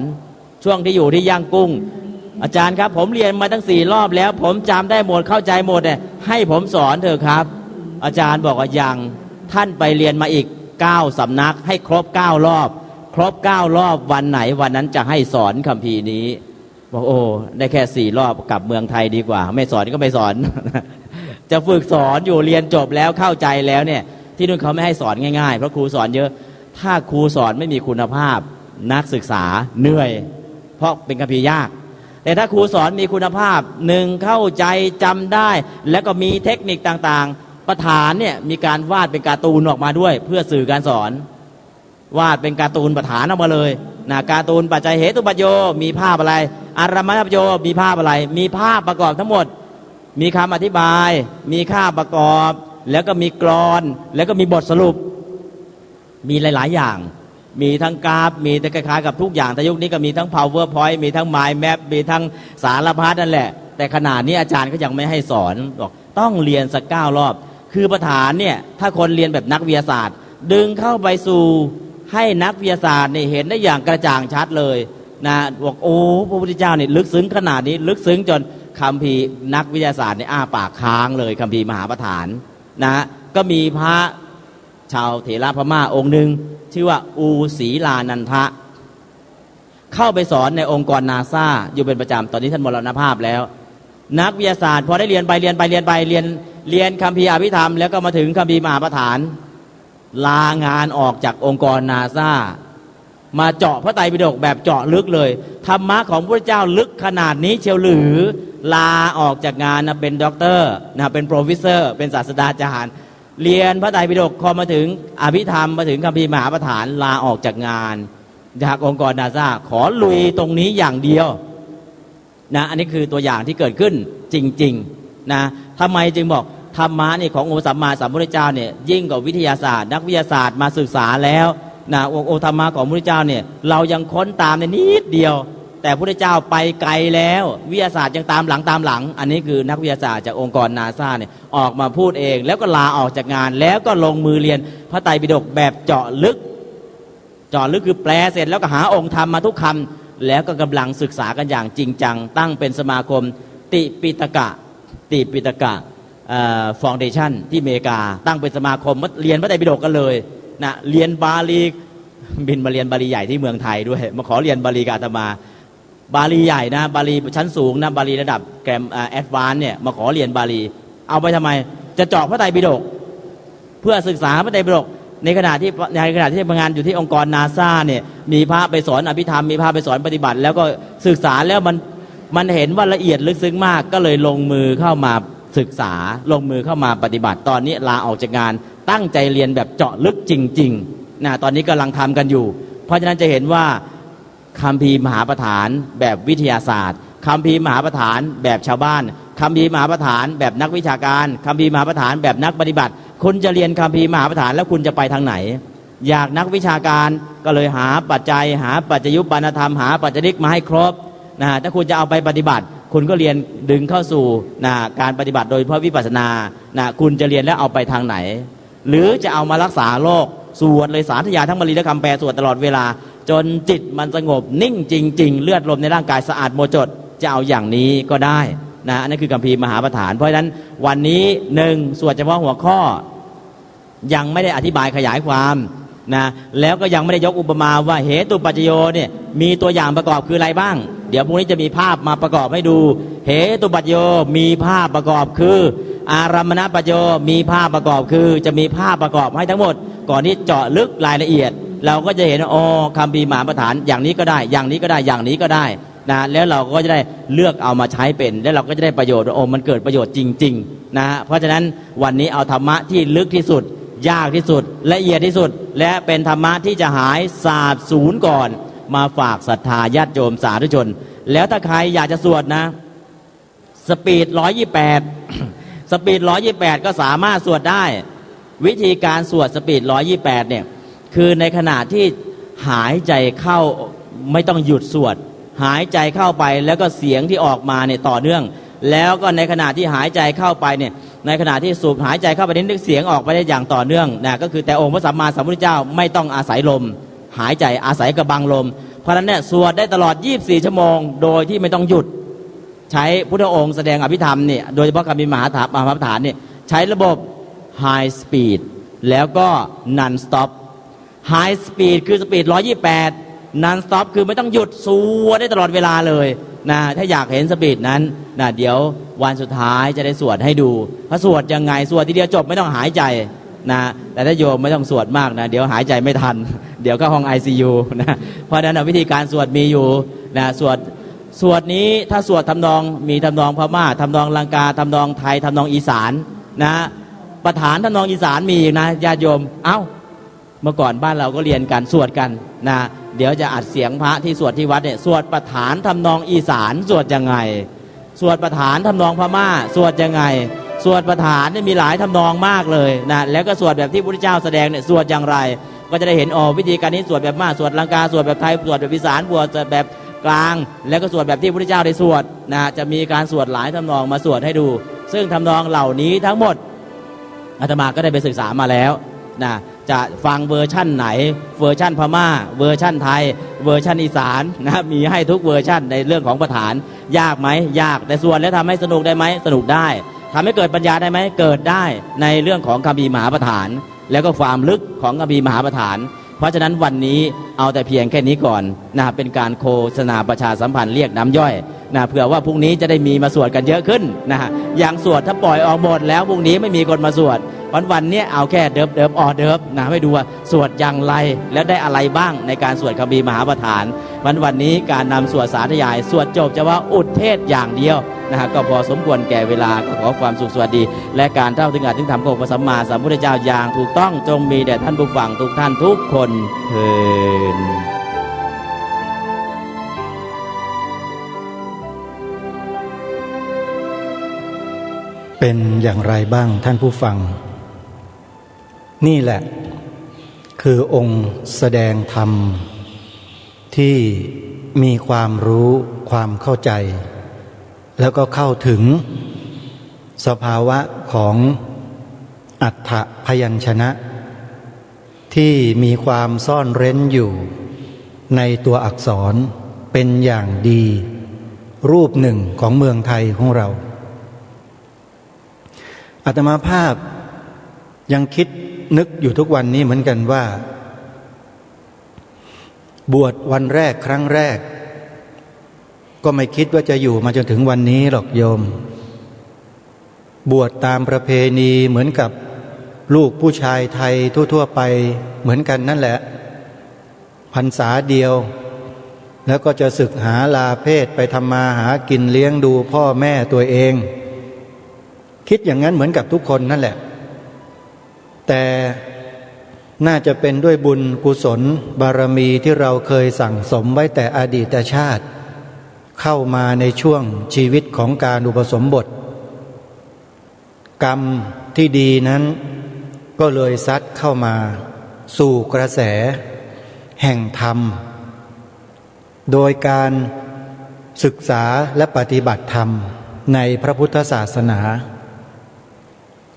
ช่วงที่อยู่ที่ย่างกุ้งอาจารย์ครับผมเรียนมาทั้ง4 รอบแล้วผมจำได้หมดเข้าใจหมดเนี่ยให้ผมสอนเถอะครับอาจารย์บอกว่ายังท่านไปเรียนมาอีก9 สำนักให้ครบ9 รอบ9 รอบวันไหนวันนั้นจะให้สอนคัมภีร์นี้บอกได้แค่4 รอบกลับเมืองไทยดีกว่าไม่สอนก็ไม่สอน จะฝึกสอนอยู่เรียนจบแล้วเข้าใจแล้วเนี่ยที่นู่นเขาไม่ให้สอนง่ายๆเพราะครูสอนเยอะถ้าครูสอนไม่มีคุณภาพนักศึกษาเหนื่อยเพราะเป็นคัมภีร์ยากแต่ถ้าครูสอนมีคุณภาพ1เข้าใจจำได้แล้วก็มีเทคนิคต่างๆประธานเนี่ยมีการวาดเป็นการ์ตูนออกมาด้วยเพื่อสื่อการสอนวาดเป็นการ์ตูนประธานออกมาเลยการ์ตูนปัจจัยเหตุปัจโยมีภาพอะไรอารมณปัจโยมีภาพอะไรมีภาพประกอบทั้งหมดมีคำอธิบายมีค่าประกอบแล้วก็มีกลอนแล้วก็มีบทสรุปมีหลายๆอย่างมีทั้งกราฟมีแต่คล้ายๆกับทุกอย่างแต่ยุคนี้ก็มีทั้ง PowerPoint มีทั้ง Mind Map มีทั้งสารพัดนั่นแหละแต่ขนาดนี้อาจารย์ก็ยังไม่ให้สอนบอกต้องเรียนสัก9 รอบคือประธานเนี่ยถ้าคนเรียนแบบนักวิทยาศาสตร์ดึงเข้าไปสู่ให้นักวิทยาศาสตร์เนี่ยเห็นได้อย่างกระจ่างชัดเลยบอกพระพุทธเจ้าเนี่ยลึกซึ้งขนาดนี้ลึกซึ้งจนคัมภีร์นักวิทยาศาสตร์เนี่ยอ้าปากค้างเลยคัมภีร์มหาประธานก็มีพระชาวเถรพม่าองค์หนึ่งชื่อว่าอูศีลานันทะเข้าไปสอนในองค์กรนาซาอยู่เป็นประจำตอนนี้ท่านมรณภาพแล้วนักวิทยาศาสตร์พอได้เรียนคัมภีร์อภิธรรมแล้วก็มาถึงคัมภีร์มหาประธานลางานออกจากองค์กรนาซามาเจาะพระไตรปิฎกแบบเจาะลึกเลยธรรมะของพระเจ้าลึกขนาดนี้เชียวหรือลาออกจากงานเป็นด็อกเตอร์เป็นโปรเฟสเซอร์เป็นศาสตราจารย์เรียนพระไตรปิฎกพอมาถึงอภิธรรมมาถึงคัมภีร์มหาประธานลาออกจากงานจากองค์กรนาซาขอลุยตรงนี้อย่างเดียวอันนี้คือตัวอย่างที่เกิดขึ้นจริงๆทำไมจึงบอกธรรมะนี่ขององค์สัมมาสัมพุทธเจ้าเนี่ยยิ่งกว่าวิทยาศาสตร์นักวิทยาศาสตร์มาศึกษาแล้วองค์ธรรมะของพระพุทธเจ้าเนี่ยเรายังค้นตามในนิดเดียว แต่พระพุทธเจ้าไปไกลแล้ววิทยาศาสตร์ยังตามหลังอันนี้คือนักวิทยาศาสตร์จากองค์กรนาซาเนี่ยออกมาพูดเองแล้วก็ลาออกจากงานแล้วก็ลงมือเรียนพระไตรปิฎกแบบเจาะลึกคือแปลเสร็จแล้วก็หาองค์ธรรมมาทุกคำแล้วก็กำลังศึกษากันอย่างจริงจังตั้งเป็นสมาคมติปิฎกะฟาวเดชั่นที่อเมริกาตั้งเป็นสมาคมเรียนพระไตรปิฎกกันเลยนะเรียนบาลีบินมาเรียนบาลีใหญ่ที่เมืองไทยด้วยมาขอเรียนบาลีกับอาตมาบาลีใหญ่นะบาลีชั้นสูงนะบาลีระดับแกรมแอดวานซ์เนี่ยมาขอเรียนบาลีเอาไปทำไมจะเจาะพระไตรปิฎกเพื่อศึกษาพระไตรปิฎกในขณะที่ทำงานอยู่ที่องค์กรนาซาเนี่ยมีพระไปสอนอภิธรรมมีพระไปสอนปฏิบัติแล้วก็ศึกษาแล้วมันเห็นว่าละเอียดลึกซึ้งมากก็เลยลงมือเข้ามาศึกษาลงมือเข้ามาปฏิบัติตอนนี้ลาออกจากงานตั้งใจเรียนแบบเจาะลึกจริงๆนะตอนนี้กำลังทำกันอยู่เพราะฉะนั้นจะเห็นว่าคัมภีร์มหาประฐานแบบวิทยาศาสตร์คัมภีร์มหาประฐานแบบชาวบ้านคัมภีร์มหาประฐานแบบนักวิชาการคัมภีร์มหาประฐานแบบนักปฏิบัติคุณจะเรียนคัมภีร์มหาประฐานแล้วคุณจะไปทางไหนอยากนักวิชาการก็เลยหาปัจจัยหาปัจจยุปปนธรรมหาปัจจนิกมาให้ครบนะถ้าคุณจะเอาไปปฏิบัติคุณก็เรียนดึงเข้าสู่การปฏิบัติโดยเฉพาะวิปัสสนาคุณจะเรียนแล้วเอาไปทางไหนหรือจะเอามารักษาโรคสวดเลยสาธยายทั้งบาลีและคำแปลสวดตลอดเวลาจนจิตมันสงบนิ่งจริงๆเลือดลมในร่างกายสะอาดหมดจดจะเอาอย่างนี้ก็ได้นะอันนั้นคือคัมภีร์มหาประฐานเพราะฉะนั้นวันนี้1สวดเฉพาะหัวข้อยังไม่ได้อธิบายขยายความนะแล้วก็ยังไม่ได้ยกอุปมาว่าเหตุปัจจโยเนี่ยมีตัวอย่างประกอบคืออะไรบ้างเดี๋ยวพรุ่งนี้จะมีภาพมาประกอบให้ดูเหตุปัจจโยมีภาพประกอบคืออารัมมณปัจจโยมีภาพประกอบคือจะมีภาพประกอบให้ทั้งหมดก่อนที่เจาะลึกรายละเอียดเราก็จะเห็นคัมภีร์มหาประฐานอย่างนี้ก็ได้อย่างนี้ก็ได้อย่างนี้ก็ได้นะแล้วเราก็จะได้เลือกเอามาใช้เป็นแล้วเราก็จะได้ประโยชน์มันเกิดประโยชน์จริงๆนะเพราะฉะนั้นวันนี้เอาธรรมะที่ลึกที่สุดยากที่สุดละเอียดที่สุดและเป็นธรรมะที่จะหายสาบสูญก่อนมาฝากศรัทธาญาติโยมสาธุชนแล้วถ้าใครอยากจะสวดนะสปีด128สปีด128ก็สามารถสวดได้วิธีการสวดสปีด128เนี่ยคือในขณะที่หายใจเข้าไม่ต้องหยุดสวดหายใจเข้าไปแล้วก็เสียงที่ออกมาเนี่ยต่อเนื่องแล้วก็ในขณะที่หายใจเข้าไปเนี่ยในขณะที่สูบหายใจเข้าไปนึกเสียงออกไปได้อย่างต่อเนื่องนะก็คือแต่องค์พระสัมมาสัมพุทธเจ้าไม่ต้องอาศัยลมหายใจอาศัยกระบังลมเพราะฉะนั้นเนี่ยสวดได้ตลอด24ชั่วโมงโดยที่ไม่ต้องหยุดใช้พุทธองค์แสดงอภิธรรมเนี่ยโดยเฉพาะคัมภีร์มหาประฐานเนี่ยใช้ระบบ High Speed แล้วก็ Non Stop High Speed คือสปีด128 Non Stop คือไม่ต้องหยุดสวดได้ตลอดเวลาเลยนะถ้าอยากเห็นสปีดนั้นนะเดี๋ยววันสุดท้ายจะได้สวดให้ดูพระสวดยังไงสวดทีเดียวจบไม่ต้องหายใจนะแต่ถ้าโยมไม่ต้องสวดมากนะเดี๋ยวหายใจไม่ทันเดี๋ยวเข้าห้อง ICU นะเพราะฉะนั้นวิธีการสวดมีอยู่นะสวดนี้ถ้าสวดทำนองมีทำนองพม่าทำนองลังกาทำนองไทยทำนองอีสานนะประฐานทำนองอีสานมีอีกนะญาติโยมเมื่อก่อนบ้านเราก็เรียนกันสวดกันนะเดี๋ยวจะอัดเสียงพระที่สวดที่วัดเนี่ยสวดประฐานทำนองอีสานสวดยังไงสวดประฐานทำนองพม่าสวดยังไงสวดประฐานเนี่ยมีหลายทำนองมากเลยนะแล้วก็สวดแบบที่พระพุทธเจ้าแสดงเนี่ยสวดอย่างไรก็จะได้เห็นวิธีการนี้สวดแบบพม่าสวดลังกาสวดแบบไทยสวดแบบอีสานสวดแบบกลางแล้วก็สวดแบบที่พระพุทธเจ้าได้สวดนะจะมีการสวดหลายทำนองมาสวดให้ดูซึ่งทำนองเหล่านี้ทั้งหมดอาตมาก็ได้ไปศึกษามาแล้วนะจะฟังเวอร์ชั่นไหนเวอร์ชั่นพม่าเวอร์ชั่นไทยเวอร์ชั่นอีสานนะมีให้ทุกเวอร์ชั่นในเรื่องของประฐานยากไหมยากแต่ส่วนแล้วทำให้สนุกได้ไหมสนุกได้ทำให้เกิดปัญญาได้ไหมเกิดได้ในเรื่องของคัมภีร์มหาประฐานแล้วก็ความลึกของคัมภีร์มหาประฐานเพราะฉะนั้นวันนี้เอาแต่เพียงแค่นี้ก่อนนะเป็นการโฆษณาประชาสัมพันธ์เรียกน้ำย่อยนะเผื่อว่าพรุ่งนี้จะได้มีมาสวดกันเยอะขึ้นนะอย่างสวดถ้าปล่อยออกหมดแล้วพรุ่งนี้ไม่มีคนมาสวดวันนี้เอาแค่เดิมออเดิมนะให้ดูว่าสวดอย่างไรแล้วได้อะไรบ้างในการสวดคัมภีร์มหาประฐานวันนี้การนำสวดสาธยายสวดจบจะว่าอุทเทศอย่างเดียวนะฮะก็พอสมควรแก่เวลาก็ขอความสุขสวัสดีและการเท่าถึงอาจถึงธรรมของพระสัมมาสัมพุทธเจ้าอย่างถูกต้องจงมีแด่ท่านผู้ฟังทุกท่านทุกคนเทอญเป็นอย่างไรบ้างท่านผู้ฟังนี่แหละคือองค์แสดงธรรมที่ มีความรู้ความเข้าใจแล้วก็เข้าถึงสภาวะของอัฏฐพยัญชนะที่มีความซ่อนเร้นอยู่ในตัวอักษรเป็นอย่างดีรูปหนึ่งของเมืองไทยของเราอาตมาภาพยังคิดนึกอยู่ทุกวันนี้เหมือนกันว่าบวชวันแรกครั้งแรกก็ไม่คิดว่าจะอยู่มาจนถึงวันนี้หรอกโยมบวชตามประเพณีเหมือนกับลูกผู้ชายไทยทั่วๆไปเหมือนกันนั่นแหละพรรษาเดียวแล้วก็จะศึกหาลาเพศไปทำมาหากินเลี้ยงดูพ่อแม่ตัวเองคิดอย่างนั้นเหมือนกับทุกคนนั่นแหละแต่น่าจะเป็นด้วยบุญกุศลบารมีที่เราเคยสั่งสมไว้แต่อดีตชาติเข้ามาในช่วงชีวิตของการอุปสมบทกรรมที่ดีนั้นก็เลยซัดเข้ามาสู่กระแสแห่งธรรมโดยการศึกษาและปฏิบัติธรรมในพระพุทธศาสนา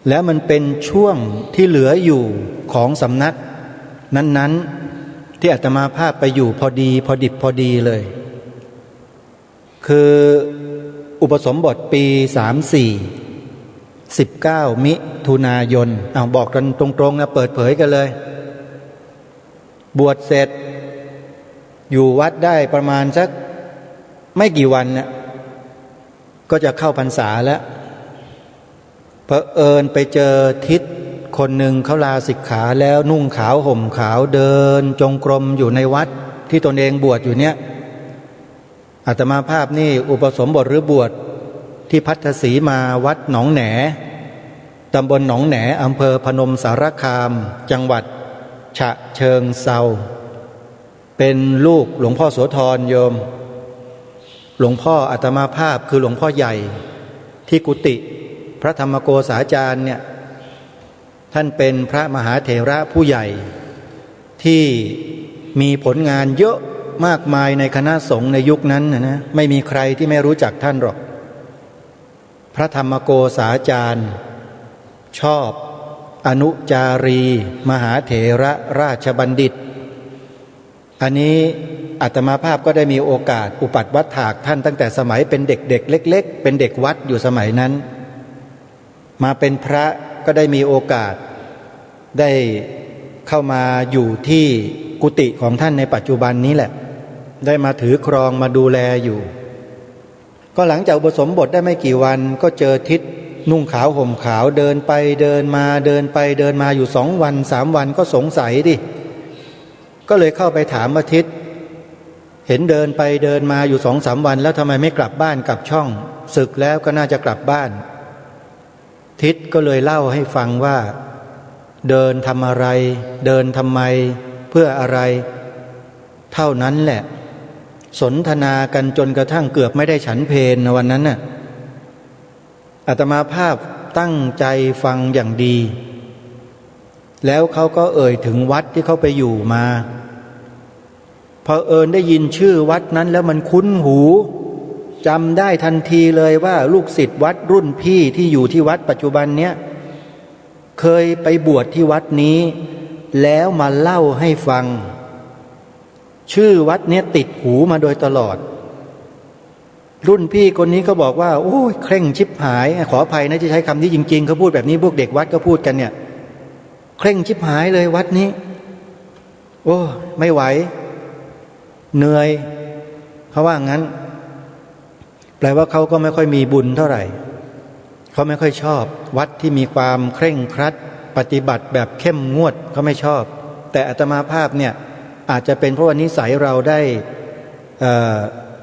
และมันเป็นช่วงที่เหลืออยู่ของสำนักนั้นๆที่อาตมาภาพไปอยู่พอดีพอดิบพอดีเลยคืออุปสมบทปี19 มิถุนายนบอกกันตรงๆนะเปิดเผยกันเลยบวชเสร็จอยู่วัดได้ประมาณสักไม่กี่วันนะก็จะเข้าพรรษาแล้วเผอิญไปเจอทิศคนหนึ่งเขาลาสิกขาแล้วนุ่งขาวห่มขาวเดินจงกรมอยู่ในวัดที่ตนเองบวชอยู่เนี่ยอาตมาภาพนี่อุปสมบทหรือบวชที่พัทสีมาวัดหนองแหนตำบลหนองแหนอำเภอพนมสารคามจังหวัดฉะเชิงเทราเป็นลูกหลวงพ่อโสธรโยมหลวงพ่ออาตมาภาพคือหลวงพ่อใหญ่ที่กุฏิพระธรรมโกษาจารย์เนี่ยท่านเป็นพระมหาเถระผู้ใหญ่ที่มีผลงานเยอะมากมายในคณะสงฆ์ในยุคนั้นนะไม่มีใครที่ไม่รู้จักท่านหรอกพระธรรมโกษาจารย์ชอบอนุจารีมหาเถระราชบัณฑิตอันนี้อาตมาภาพก็ได้มีโอกาสอุปัฏวัฏฐากท่านตั้งแต่สมัยเป็นเด็กๆเล็กๆเป็นเด็กวัดอยู่สมัยนั้นมาเป็นพระก็ได้มีโอกาสได้เข้ามาอยู่ที่กุฏิของท่านในปัจจุบันนี้แหละได้มาถือครองมาดูแลอยู่ก็หลังจากอุปสมบทได้ไม่กี่วันก็เจอทิศนุ่งขาวห่มขาวเดินไปเดินมาเดินไปเดินมาอยู่2 วัน 3 วันก็สงสัยดิก็เลยเข้าไปถามว่าทิศเห็นเดินไปเดินมาอยู่2-3 วันแล้วทำไมไม่กลับบ้านกลับช่องศึกแล้วก็น่าจะกลับบ้านทิศก็เลยเล่าให้ฟังว่าเดินทำอะไรเดินทำไมเพื่ออะไรเท่านั้นแหละสนทนากันจนกระทั่งเกือบไม่ได้ฉันเพลในวันนั้นน่ะอาตมาภาพตั้งใจฟังอย่างดีแล้วเขาก็เอ่ยถึงวัดที่เขาไปอยู่มาพอได้ยินชื่อวัดนั้นแล้วมันคุ้นหูจำได้ทันทีเลยว่าลูกศิษย์วัดรุ่นพี่ที่อยู่ที่วัดปัจจุบันเนี้ยเคยไปบวชที่วัดนี้แล้วมาเล่าให้ฟังชื่อวัดเนี้ยติดหูมาโดยตลอดรุ่นพี่คนนี้ก็บอกว่าโอ้ยเคร่งชิบหายขออภัยนะที่ใช้คำนี้จริงๆเขาพูดแบบนี้พวกเด็กวัดก็พูดกันเนี่ยเคร่งชิบหายเลยวัดนี้โอ้ไม่ไหวเหนื่อยเขาว่างั้นแปลว่าเขาก็ไม่ค่อยมีบุญเท่าไหร่เขาไม่ค่อยชอบวัดที่มีความเคร่งครัดปฏิบัติแบบเข้มงวดเขาไม่ชอบแต่อาตมาภาพเนี่ยอาจจะเป็นเพราะว่านิสัยเราได้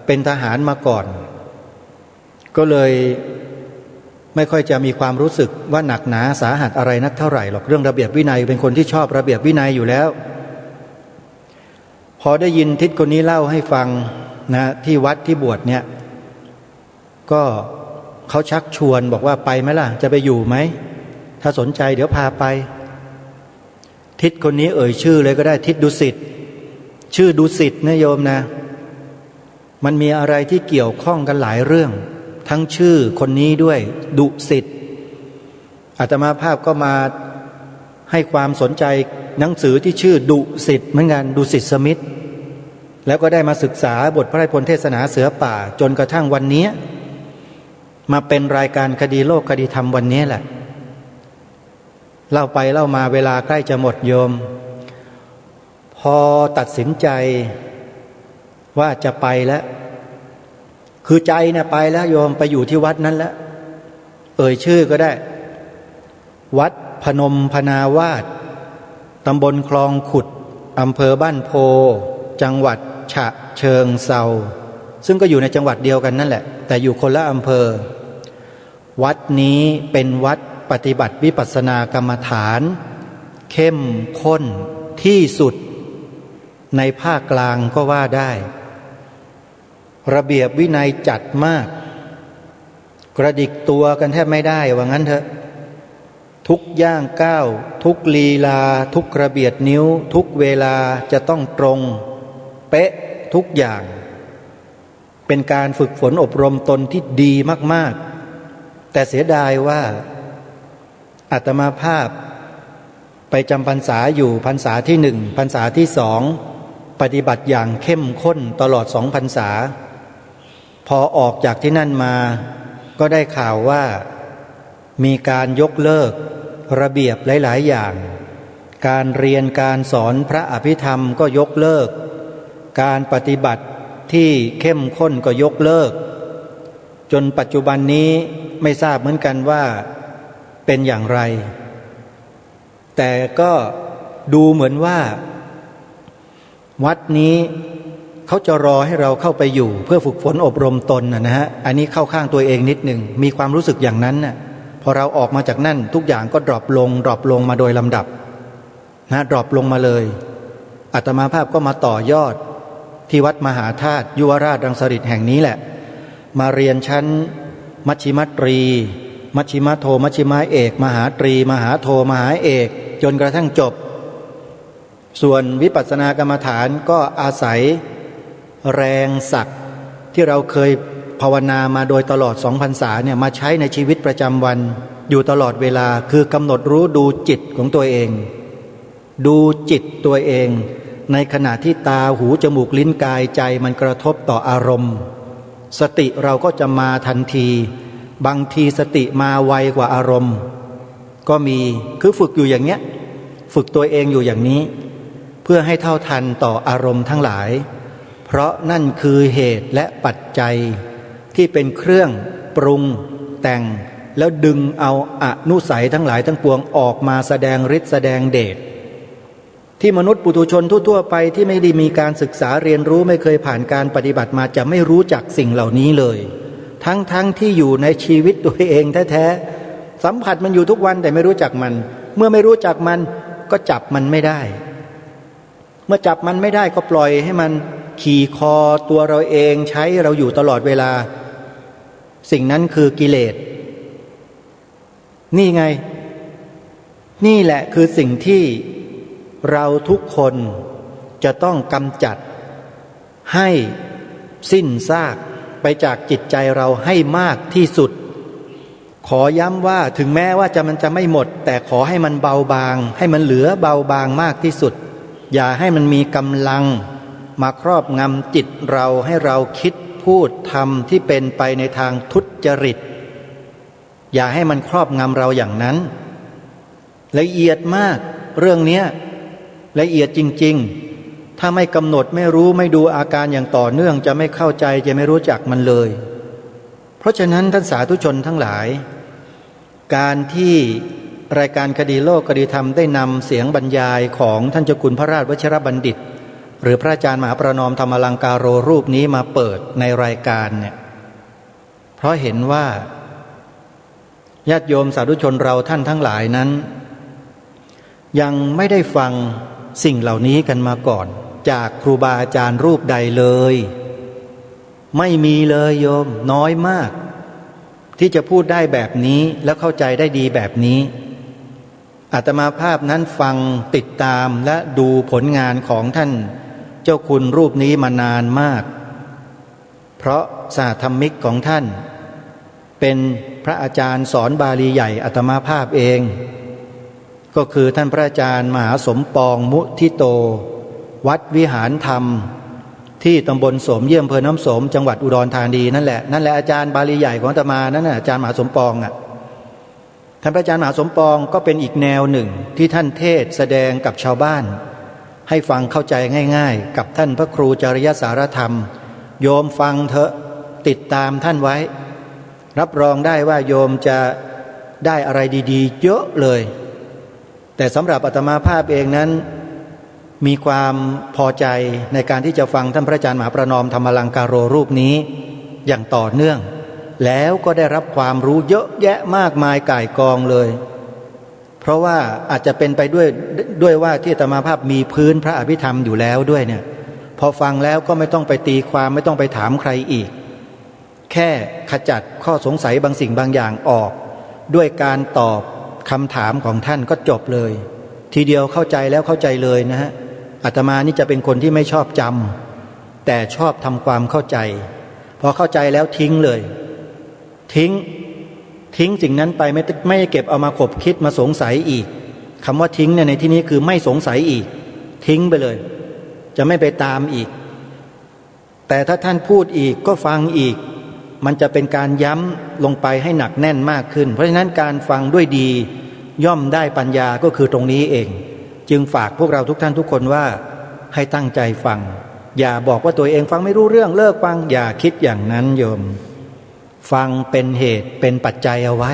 เป็นทหารมาก่อนก็เลยไม่ค่อยจะมีความรู้สึกว่าหนักหนาสาหัสอะไรนักเท่าไหร่หรอกเรื่องระเบียบวินัยเป็นคนที่ชอบระเบียบวินัยอยู่แล้วพอได้ยินทิศคนนี้เล่าให้ฟังนะที่วัดที่บวชเนี่ยก็เขาชักชวนบอกว่าไปไหมล่ะจะไปอยู่ไหมถ้าสนใจเดี๋ยวพาไปทิศคนนี้เอ่ยชื่อเลยก็ได้ทิศดุสิตชื่อดุสิตนะโยมนะ มันมีอะไรที่เกี่ยวข้องกันหลายเรื่องทั้งชื่อคนนี้ด้วยดุสิตอาตมาภาพก็มาให้ความสนใจหนังสือที่ชื่อดุสิตเหมือนกันดุสิตสมิทธแล้วก็ได้มาศึกษาบทพระราชพลเทศนาเสือป่าจนกระทั่งวันนี้มาเป็นรายการคดีโลกคดีธรรมวันนี้แหละเล่าไปเล่ามาเวลาใกล้จะหมดโยมพอตัดสินใจว่าจะไปแล้วคือใจเนี่ยไปแล้วโยมไปอยู่ที่วัดนั้นแล้วเอ่ยชื่อก็ได้วัดพนมพนาวาสตำบลคลองขุดอำเภอบ้านโพจังหวัดฉะเชิงเทราซึ่งก็อยู่ในจังหวัดเดียวกันนั่นแหละแต่อยู่คนละอำเภอวัดนี้เป็นวัดปฏิบัติวิปัสสนากรรมฐานเข้มข้นที่สุดในภาคกลางก็ว่าได้ระเบียบวินัยจัดมากกระดิกตัวกันแทบไม่ได้ว่างั้นเถอะทุกย่างก้าวทุกลีลาทุกระเบียดนิ้วทุกเวลาจะต้องตรงเป๊ะทุกอย่างเป็นการฝึกฝนอบรมตนที่ดีมากๆแต่เสียดายว่าอาตมาภาพไปจำพรรษาอยู่พรรษาที่1พรรษาที่2ปฏิบัติอย่างเข้มข้นตลอด2พรรษาพอออกจากที่นั่นมาก็ได้ข่าวว่ามีการยกเลิกระเบียบหลายๆอย่างการเรียนการสอนพระอภิธรรมก็ยกเลิกการปฏิบัติที่เข้มข้นก็ยกเลิกจนปัจจุบันนี้ไม่ทราบเหมือนกันว่าเป็นอย่างไรแต่ก็ดูเหมือนว่าวัดนี้เขาจะรอให้เราเข้าไปอยู่เพื่อฝึกฝนอบรมตนนะฮะอันนี้เข้าข้างตัวเองนิดหนึ่งมีความรู้สึกอย่างนั้นน่ะพอเราออกมาจากนั่นทุกอย่างก็ดรอปลงมาโดยลำดับนะดรอปลงมาเลยอาตมาภาพก็มาต่อยอดที่วัดมหาธาตุยุวราชรังสฤษฎ์แห่งนี้แหละมาเรียนชั้นมัชฌิมตรีมัชฌิมโทมัชฌิมาเอกมหาตรีมหาโทมหาเอกจนกระทั่งจบส่วนวิปัสสนากรรมฐานก็อาศัยแรงศักดิ์ที่เราเคยภาวนามาโดยตลอด2พรรษาเนี่ยมาใช้ในชีวิตประจำวันอยู่ตลอดเวลาคือกำหนดรู้ดูจิตของตัวเองดูจิตตัวเองในขณะที่ตาหูจมูกลิ้นกายใจมันกระทบต่ออารมณ์สติเราก็จะมาทันทีบางทีสติมาไวกว่าอารมณ์ก็มีคือฝึกอยู่อย่างเนี้ยฝึกตัวเองอยู่อย่างนี้เพื่อให้เท่าทันต่ออารมณ์ทั้งหลายเพราะนั่นคือเหตุและปัจจัยที่เป็นเครื่องปรุงแต่งแล้วดึงเอาอนุสัยทั้งหลายทั้งปวงออกมาแสดงฤทธิ์แสดงเดชที่มนุษย์ปุถุชนทั่วๆไปที่ไม่ได้มีการศึกษาเรียนรู้ไม่เคยผ่านการปฏิบัติมาจะไม่รู้จักสิ่งเหล่านี้เลยทั้งที่อยู่ในชีวิตตัวเองแท้ๆสัมผัสมันอยู่ทุกวันแต่ไม่รู้จักมันเมื่อไม่รู้จักมันก็จับมันไม่ได้เมื่อจับมันไม่ได้ก็ปล่อยให้มันขี่คอตัวเราเองใช้เราอยู่ตลอดเวลาสิ่งนั้นคือกิเลสนี่ไงนี่แหละคือสิ่งที่เราทุกคนจะต้องกำจัดให้สิ้นซากไปจากจิตใจเราให้มากที่สุดขอย้ำว่าถึงแม้ว่ามันจะไม่หมดแต่ขอให้มันเบาบางให้มันเหลือเบาบางมากที่สุดอย่าให้มันมีกำลังมาครอบงำจิตเราให้เราคิดพูดทำที่เป็นไปในทางทุจริตอย่าให้มันครอบงำเราอย่างนั้นละเอียดมากเรื่องนี้ละเอียดจริงๆถ้าไม่กำหนดไม่รู้ไม่ดูอาการอย่างต่อเนื่องจะไม่เข้าใจจะไม่รู้จักมันเลยเพราะฉะนั้นท่านสาธุชนทั้งหลายการที่รายการคดีโลกคดีธรรมได้นำเสียงบรรยายของท่านเจ้าคุณพระราชวชิรบัณฑิตหรือพระอาจารย์มหาประนอมธรรมลังการโรรูปนี้มาเปิดในรายการเนี่ยเพราะเห็นว่าญาติโยมสาธุชนเราท่านทั้งหลายนั้นยังไม่ได้ฟังสิ่งเหล่านี้กันมาก่อนจากครูบาอาจารย์รูปใดเลยไม่มีเลยโยมน้อยมากที่จะพูดได้แบบนี้แล้วเข้าใจได้ดีแบบนี้อาตมาภาพนั้นฟังติดตามและดูผลงานของท่านเจ้าคุณรูปนี้มานานมาก เพราะสหธรรมิกของท่านเป็นพระอาจารย์สอนบาลีใหญ่อาตมาภาพเอง ก็คือท่านพระอาจารย์มหาสมปองมุทิโตวัดวิหารธรรมที่ตำบลโสมเยี่ยมอำเภอน้ำโสมจังหวัดอุดรธานีนั่นแหละอาจารย์บาลีใหญ่ของอาตมานั่นน่ะอาจารย์มหาสมปองอ่ะท่านพระอาจารย์มหาสมปองก็เป็นอีกแนวหนึ่งที่ท่านเทศแสดงกับชาวบ้านให้ฟังเข้าใจง่ายๆกับท่านพระครูจริยสารธรรมโยมฟังเถอะติดตามท่านไว้รับรองได้ว่าโยมจะได้อะไรดีๆเยอะเลยแต่สำหรับอาตมาภาพเองนั้นมีความพอใจในการที่จะฟังท่านพระอาจารย์มหาประนอมธรรมลังการโรรูปนี้อย่างต่อเนื่องแล้วก็ได้รับความรู้เยอะแยะมากมายก่ายกองเลยเพราะว่าอาจจะเป็นไปด้วยว่าที่อาตมาภาพมีพื้นพระอภิธรรมอยู่แล้วด้วยเนี่ยพอฟังแล้วก็ไม่ต้องไปตีความไม่ต้องไปถามใครอีกแค่ขจัดข้อสงสัยบางสิ่งบางอย่างออกด้วยการตอบคำถามของท่านก็จบเลยทีเดียวเข้าใจแล้วเข้าใจเลยนะฮะอาตมานี่จะเป็นคนที่ไม่ชอบจำแต่ชอบทำความเข้าใจพอเข้าใจแล้วทิ้งเลยทิ้งสิ่งนั้นไปไม่เก็บเอามาขบคิดมาสงสัยอีกคำว่าทิ้งเนี่ยในที่นี้คือไม่สงสัยอีกทิ้งไปเลยจะไม่ไปตามอีกแต่ถ้าท่านพูดอีกก็ฟังอีกมันจะเป็นการย้ำลงไปให้หนักแน่นมากขึ้นเพราะฉะนั้นการฟังด้วยดีย่อมได้ปัญญาก็คือตรงนี้เองจึงฝากพวกเราทุกท่านทุกคนว่าให้ตั้งใจฟังอย่าบอกว่าตัวเองฟังไม่รู้เรื่องเลิกฟังอย่าคิดอย่างนั้นโยมฟังเป็นเหตุเป็นปัจจัยเอาไว้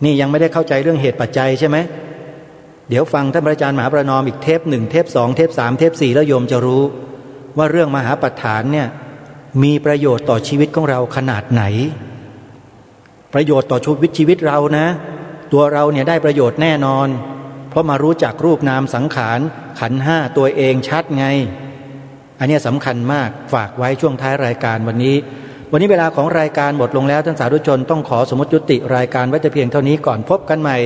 นี่ยังไม่ได้เข้าใจเรื่องเหตุปัจจัยใช่ไหมเดี๋ยวฟังท่านพระอาจารย์มหาประนอมอีกเทป1เทป2เทป3เทป4แล้วโยมจะรู้ว่าเรื่องมหาปัฏฐานเนี่ยมีประโยชน์ต่อชีวิตของเราขนาดไหนประโยชน์ต่อชีวิตเรานะตัวเราเนี่ยได้ประโยชน์แน่นอนเพราะมารู้จักรูปนามสังขารขันธ์ห้าตัวเองชัดไงอันนี้สำคัญมากฝากไว้ช่วงท้ายรายการวันนี้เวลาของรายการหมดลงแล้วท่านสาธุชนต้องขอสมมติยุติรายการไว้แต่เพียงเท่านี้ก่อนพบกันใหม่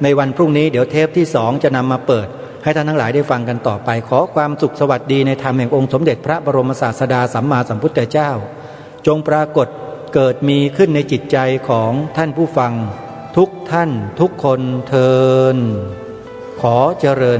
ในวันพรุ่งนี้เดี๋ยวเทปที่2จะนำมาเปิดให้ท่านทั้งหลายได้ฟังกันต่อไปขอความสุขสวัสดีในธรรมแห่งองค์สมเด็จพระบรมศาสดาสัมมาสัมพุทธเจ้าจงปรากฏเกิดมีขึ้นในจิตใจของท่านผู้ฟังทุกท่านทุกคนเทอญขอเจริญ